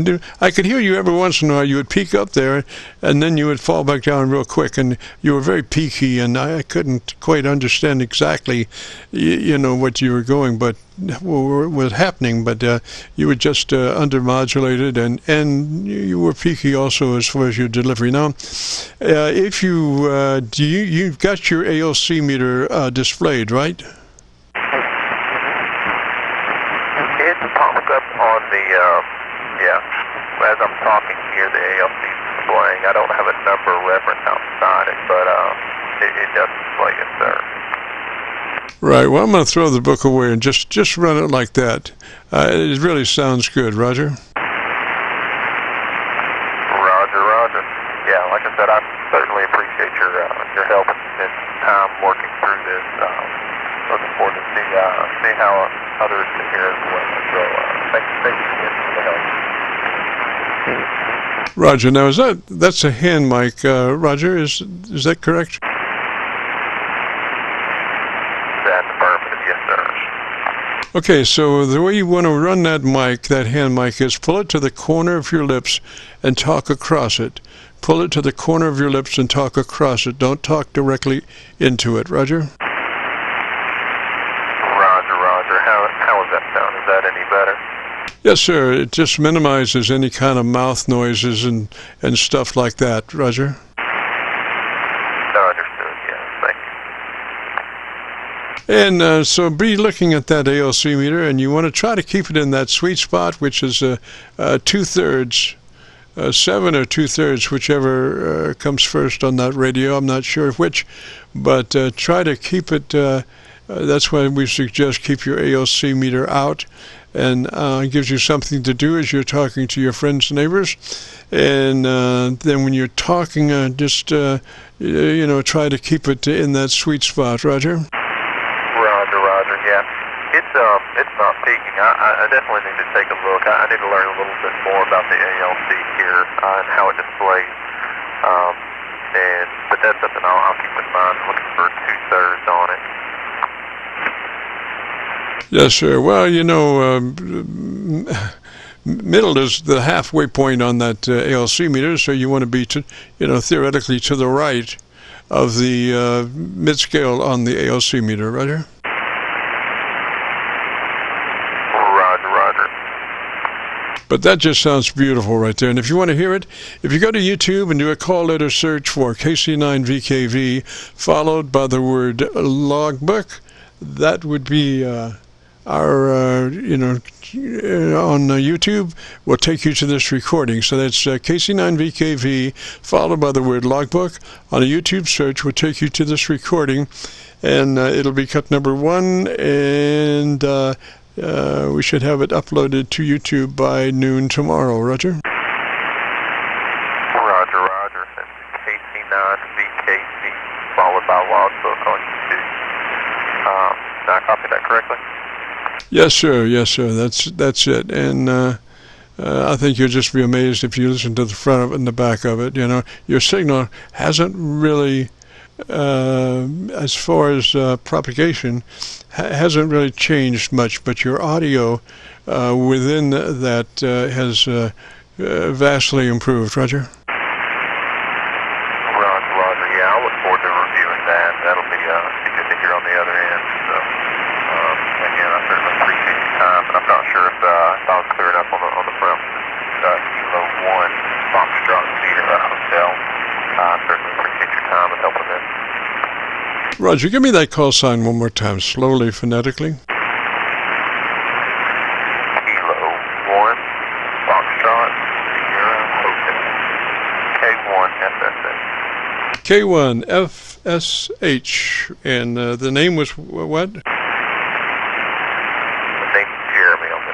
could hear you every once in a while. You would peak up there, and then you would fall back down real quick. And you were very peaky, and I couldn't quite understand exactly, you know, what you were going, but what was happening. But you were just undermodulated, and you were peaky also as far as your delivery. Now, if you've got your ALC meter displayed, right? Pops up on the, as I'm talking here, the ALC is displaying. I don't have a number reference outside it, but it does display it, sir. Right, well, I'm going to throw the book away and just run it like that. It really sounds good, Roger. Roger. Yeah, like I said, I certainly appreciate your help and time working through this. Looking forward to see how others can hear as well. So thank you again for the help. Roger. Now, that's a hand mic, Roger? Is that correct? That's affirmative, yes, sir. Okay, so the way you want to run that mic, that hand mic, is pull it to the corner of your lips and talk across it. Pull it to the corner of your lips and talk across it. Don't talk directly into it, Roger? How does that sound? Is that any better? Yes, sir. It just minimizes any kind of mouth noises and stuff like that, Roger. Understood, yeah. Thank you. And so be looking at that ALC meter, and you want to try to keep it in that sweet spot, which is 2/3, 7 or 2/3, whichever comes first on that radio. I'm not sure which, but try to keep it. That's why we suggest keep your ALC meter out, and it gives you something to do as you're talking to your friends and neighbors. And then when you're talking, just try to keep it in that sweet spot, Roger. Roger. Yeah, it's not peaking. I definitely need to take a look. I need to learn a little bit more about the ALC here and how it displays. But that's something I'll keep in mind. Looking for 2/3 on it. Yes, sir. Well, middle is the halfway point on that ALC meter, so you want to be, theoretically to the right of the mid-scale on the ALC meter, Roger? Roger. But that just sounds beautiful right there. And if you want to hear it, if you go to YouTube and do a call letter search for KC9VKV, followed by the word logbook, that would be on YouTube, will take you to this recording. So that's KC9VKV, followed by the word logbook. On a YouTube search will take you to this recording, and it'll be cut number 1, and we should have it uploaded to YouTube by noon tomorrow, Roger? Roger. That's KC9VKV, followed by logbook on YouTube. Did I copy that correctly? Yes, sir. That's it. And I think you'll just be amazed if you listen to the front of it and the back of it. Your signal hasn't really, as far as propagation, hasn't really changed much, but your audio within that has vastly improved, Roger. Roger. Yeah, I look forward to reviewing that. That'll be good to hear on the other end. So, again, I certainly appreciate your time, and I'm not sure if I was clear enough on the front. Kilo 1 Foxtrot Cedar Hotel. I certainly appreciate your time and helping them. Roger, give me that call sign one more time, slowly, phonetically. Kilo 1 Foxtrot Sierra Hotel. K1 K1FSH. And the name was what? The name's Jeremy on the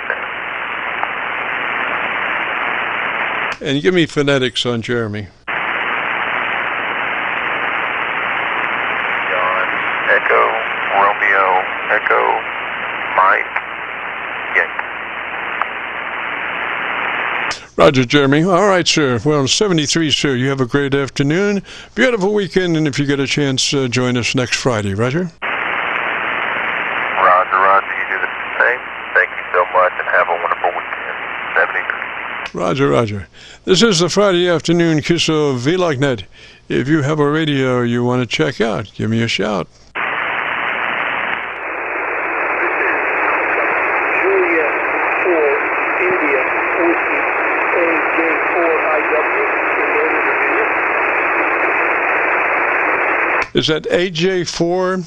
thing. And give me phonetics on Jeremy. Echo, Romeo, Echo, Mike, Yankee. Roger, Jeremy. All right, sir. Well, 73, sir. You have a great afternoon, beautiful weekend, and if you get a chance, join us next Friday. Roger? Roger, Roger. You do the same. Thank you so much, and have a wonderful weekend. 73. Roger, Roger. This is the Friday afternoon Qso-Vlog net. If you have a radio you want to check out, give me a shout. Julia 4, India, Whiskey, AJ4IW in Northern Virginia. Is that AJ4?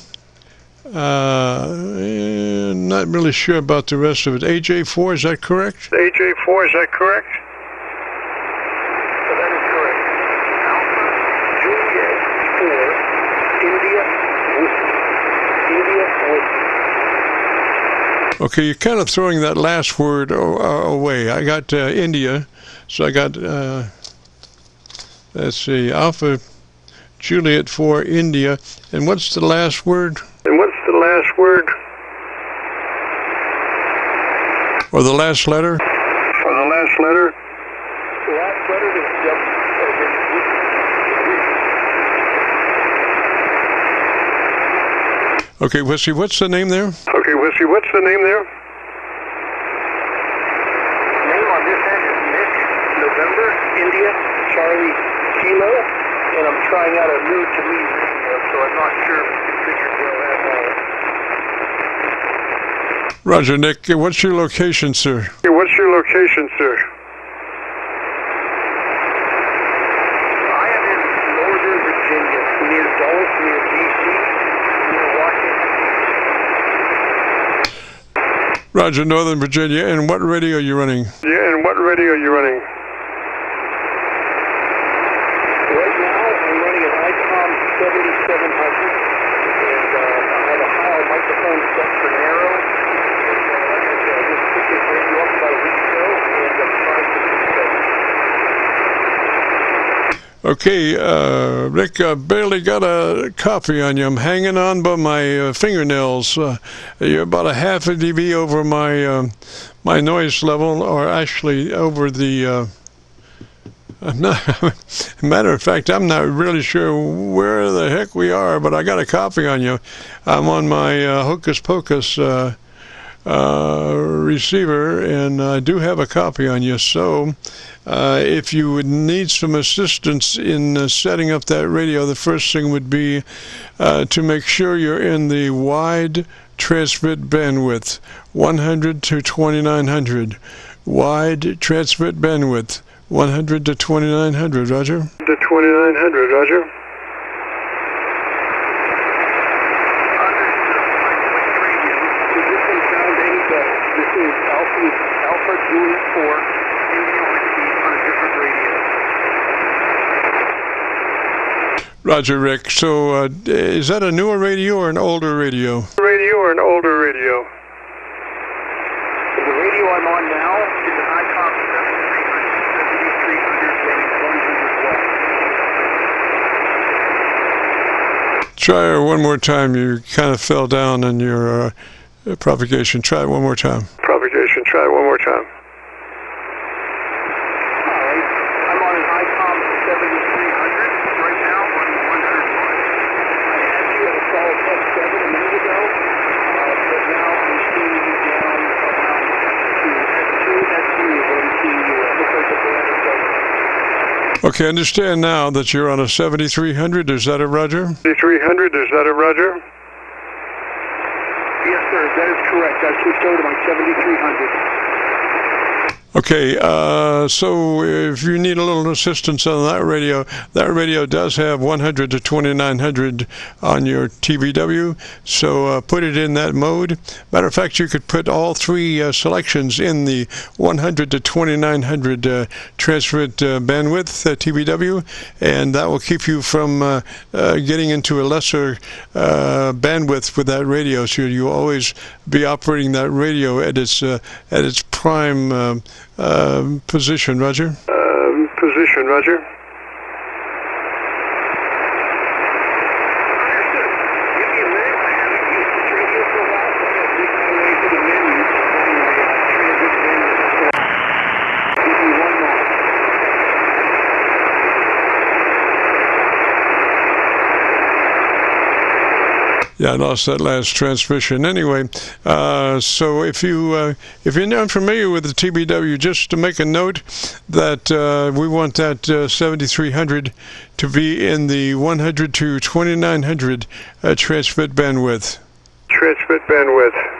Not really sure about the rest of it. AJ4, is that correct? AJ4, is that correct? That is correct. Alpha, Juliet 4, India, Whiskey, Okay, you're kind of throwing that last word away. I got India, so I got, let's see, Alpha, Juliet 4, India, and what's the last word? And what's the last word? Or the last letter? Or the last letter? the last letter is W. Okay, Whiskey, what's the name there? Okay, Whiskey, what's the name there? Name on this end is Nick, November, India, Charlie, Kilo, and I'm trying out a new to me radio, so I'm not sure if it's configured well at all. Roger, Nick. What's your location, sir? Okay, what's your location, sir? I am in Northern Virginia, near Dulles, near D.C., near Washington. Roger, Northern Virginia. And what radio are you running? Yeah, and what radio are you running? Right now, I'm running an ICOM 7700, and I have a high microphone set for narrow. And like I said, I just picked this radio up about a week ago, and I'm trying to Okay, Rick, I barely got a copy on you. I'm hanging on by my fingernails. You're about a half a dB over my my noise level, or actually over the. I'm not. Matter of fact, I'm not really sure where the heck we are, but I got a copy on you. I'm on my Hocus Pocus receiver, and I do have a copy on you. So, if you would need some assistance in setting up that radio, the first thing would be to make sure you're in the wide transmit bandwidth, 100 to 2900. Wide transmit bandwidth, 100 to 2900. Roger. To 2900, Roger. Alpha Juliet 4, India Whiskey on a different radio. Roger, Rick. So, is that a newer radio or an older radio? Radio or an older radio? The radio I'm on now is an ICOM 7300 running 100 watts. Try her one more time. You kind of fell down in your propagation. Try it one more time. Propagation, try it one more time. Alright, I'm on an ICOM 7300 right now running 100 watts. I actually had a solid S7 a minute ago, but now I'm seeing you down around to S2, S3 is what I'm seeing you at. Looks like the band is over. Okay, understand now that you're on a 7300. Is that a Roger? 7300, is that a Roger? Yes, sir, that is correct. I switched over to my 7300. Okay, so if you need a little assistance on that radio does have 100 to 2900 on your TVW, so put it in that mode. Matter of fact, you could put all three selections in the 100 to 2900 transmit bandwidth TVW, and that will keep you from getting into a lesser bandwidth with that radio, so you'll always be operating that radio at its prime position, Roger. Position, Roger. Understood. Give me a minute. I haven't used this radio for a while, so I'm going to make my way to the menu on my transit menu. Give me 1 moment. Yeah, I lost that last transmission. Anyway, so if you're not familiar with the TBW, just to make a note that we want that 7300 to be in the 100 to 2900 transmit bandwidth. Transmit bandwidth.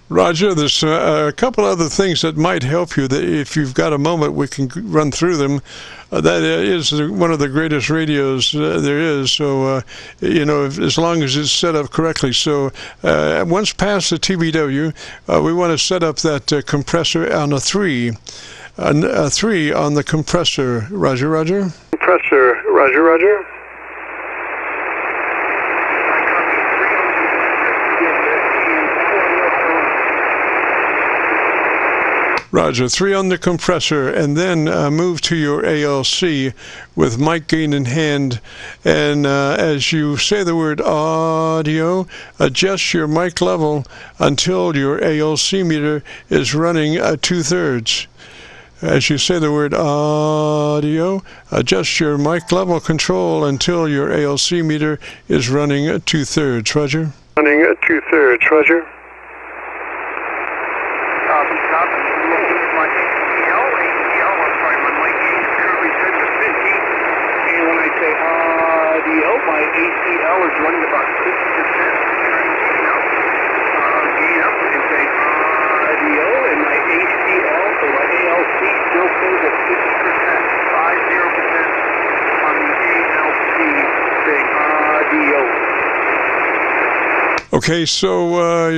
Roger, there's a couple other things that might help you. That if you've got a moment, we can run through them. That is one of the greatest radios there is. So, as long as it's set up correctly. So, once past the TBW, we want to set up that compressor on a 3. A 3 on the compressor. Roger, roger. Compressor. Roger, roger. Roger, 3 on the compressor, and then move to your ALC with mic gain in hand. And as you say the word audio, adjust your mic level until your ALC meter is running 2/3. As you say the word audio, adjust your mic level control until your ALC meter is running 2/3. Roger? Running 2/3. Roger. My ACL is running about 60%. And say audio, and my ACL, so my ALC still shows at 60%, 50% on the ALC, saying audio. Okay, so are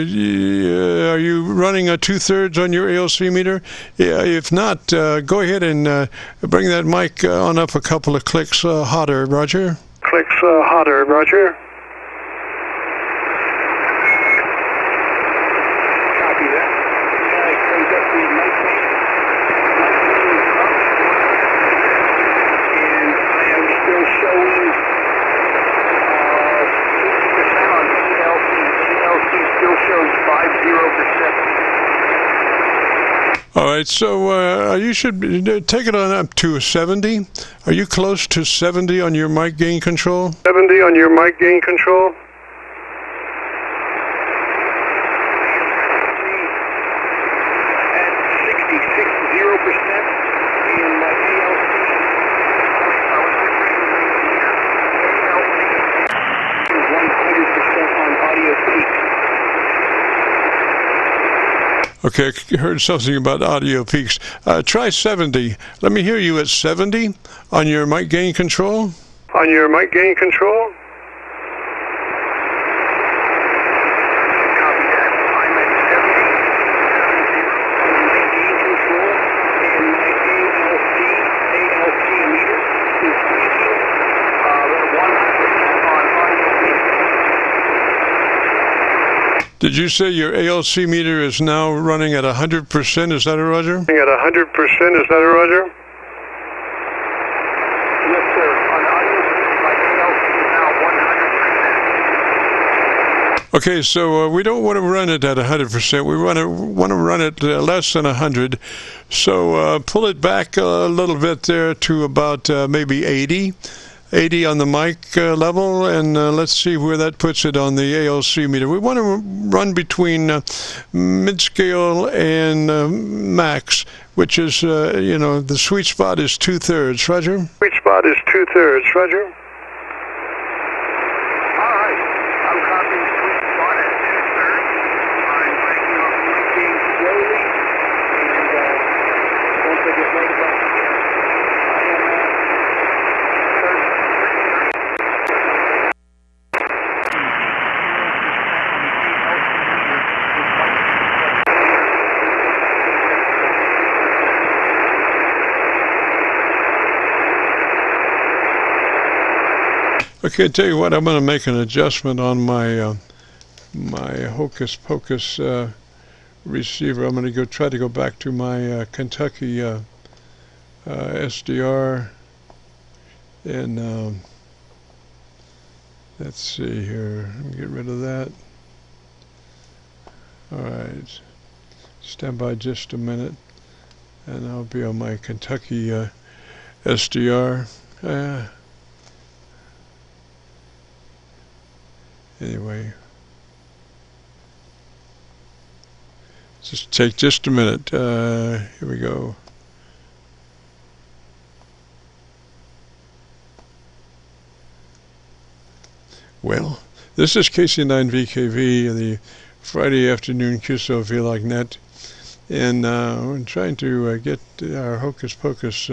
you running a 2/3 on your ALC meter? Yeah, if not, go ahead and bring that mic on up a couple of clicks hotter, Roger. Clicks hotter, Roger. Copy that. I close up the mic gain. Mic gain is up. And I am still showing 60% on ALC. ALC still shows 50%. All right, so you should take it on up to 70. Are you close to 70 on your mic gain control? 70 on your mic gain control? At 60% in my ALC. I was 100% on audio peaks. Okay, I heard something about audio peaks. Try 70. Let me hear you at 70 on your mic gain control. On your mic gain control? Copy that. I'm at 70 on the mic gain control, and my ALC meter is speaking 100% on audio peaks. Did you say your ALC meter is now running at 100%? Is that a Roger? At 100%, is that a Roger? Yes, sir. On audio peaks, my ALC is now 100%. Okay, so we don't want to run it at 100%. We want to run it less than 100. So pull it back a little bit there to about maybe 80 on the mic level, and let's see where that puts it on the ALC meter. We want to run between mid-scale and max, which is, the sweet spot is 2/3. Roger? Sweet spot is 2/3. Roger. All right. I'm copying sweet spot at 2/3. I'm breaking off mic gain slowly, and once I get right about here, I am at 30%. Okay, tell you what, I'm going to make an adjustment on my my Hocus Pocus receiver. I'm going to try to go back to my Kentucky SDR, and let's see here. Let me get rid of that. All right, stand by just a minute, and I'll be on my Kentucky SDR. Anyway, just take just a minute. Here we go. Well, this is KC9VKV, the Friday afternoon Qso-Vlog net, and we're trying to get our Hocus Pocus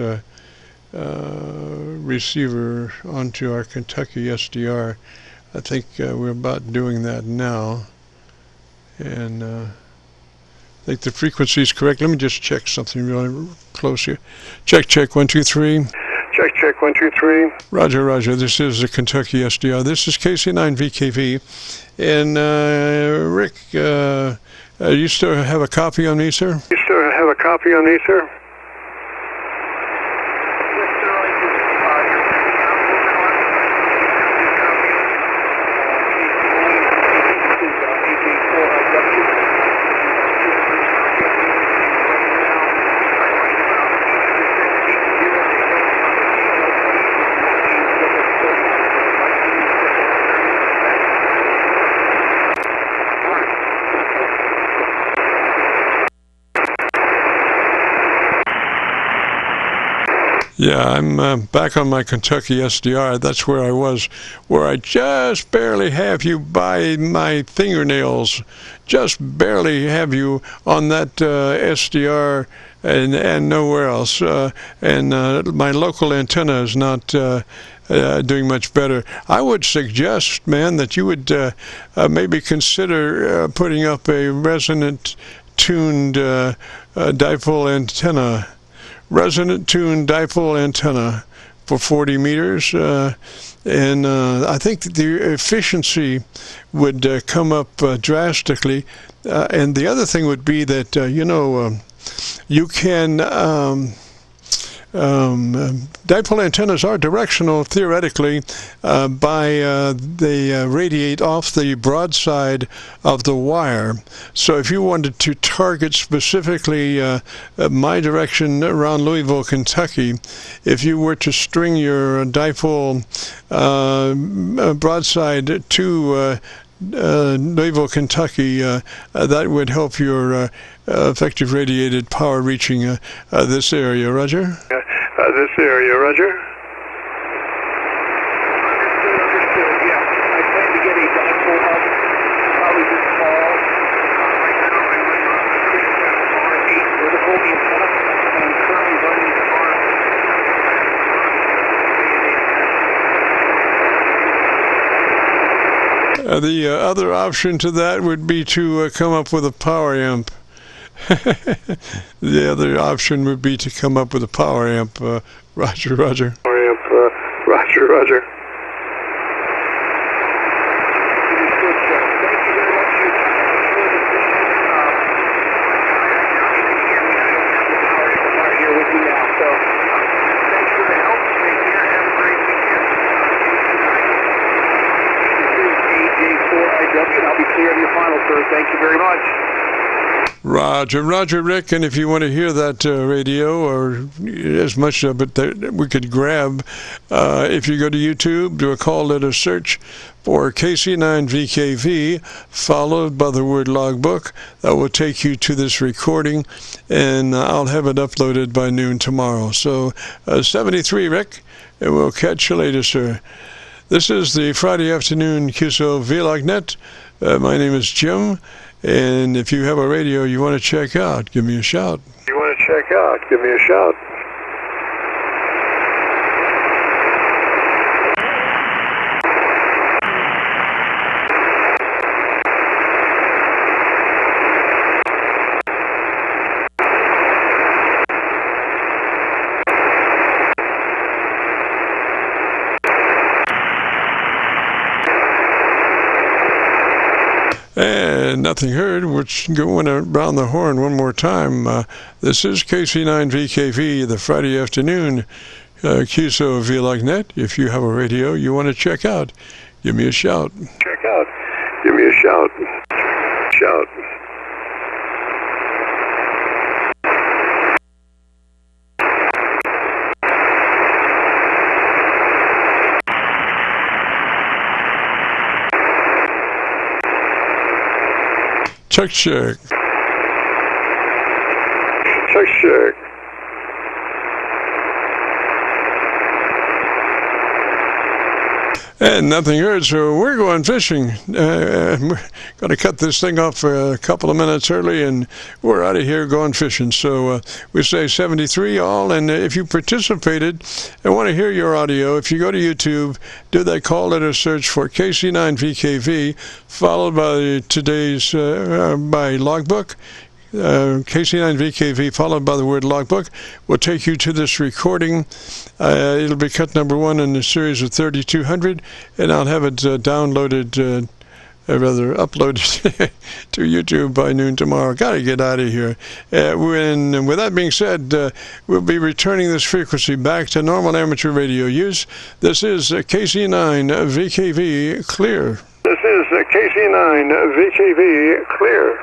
receiver onto our Kentucky SDR. I think we're about doing that now, and I think the frequency is correct. Let me just check something really close here. Check, 1, 2, 3. Check, 1, 2, 3. Roger. This is the Kentucky SDR. This is KC9VKV. And Rick, you still have a copy on me, sir? You still have a copy on me, sir? Yeah, I'm back on my Kentucky SDR. That's where I was, where I just barely have you by my fingernails, just barely have you on that SDR and nowhere else. And my local antenna is not doing much better. I would suggest, man, that you would maybe consider putting up a resonant-tuned dipole antenna. Resonant-tuned dipole antenna for 40 meters, and I think that the efficiency would come up drastically. And the other thing would be that you can dipole antennas are directional theoretically they radiate off the broadside of the wire. So if you wanted to target specifically my direction around Louisville, Kentucky, if you were to string your dipole broadside to Louisville, Kentucky, that would help your effective radiated power reaching this area. Roger? This area, Roger. Understood, yeah. I plan to get a dipole up probably this fall. Right now I'm running off the R8 vertical antenna, and I'm currently running the The other option to that would be to come up with a power amp. The other option would be to come up with a power amp. Roger. Power amp, Roger. I'll be clear on your final, sir. Thank you very much. Roger, Rick. And if you want to hear that radio, or as much of it that we could grab, if you go to YouTube, do a call letter search for KC9VKV, followed by the word logbook. That will take you to this recording, and I'll have it uploaded by noon tomorrow. So 73, Rick, and we'll catch you later, sir. This is the Friday afternoon Qso-Vlog net. My name is Jim, and if you have a radio you want to check out, give me a shout. You want to check out, give me a shout. And And nothing heard, which going around the horn one more time. This is KC9VKV, the Friday afternoon Qso-Vlog net. If you have a radio you want to check out, give me a shout. Check out. Give me a shout. Shout. Check. Check. And nothing heard, so we're going fishing. We're going to cut this thing off a couple of minutes early, and we're out of here going fishing. So we say 73 all, and if you participated and want to hear your audio, if you go to YouTube, do that call letter search for KC9VKV, followed by today's by logbook. KC9VKV followed by the word logbook will take you to this recording. It'll be cut number 1 in the series of 3200, and I'll have it uploaded to YouTube by noon tomorrow. Gotta get out of here. And with that being said, we'll be returning this frequency back to normal amateur radio use. This is KC9VKV Clear. This is KC9VKV Clear.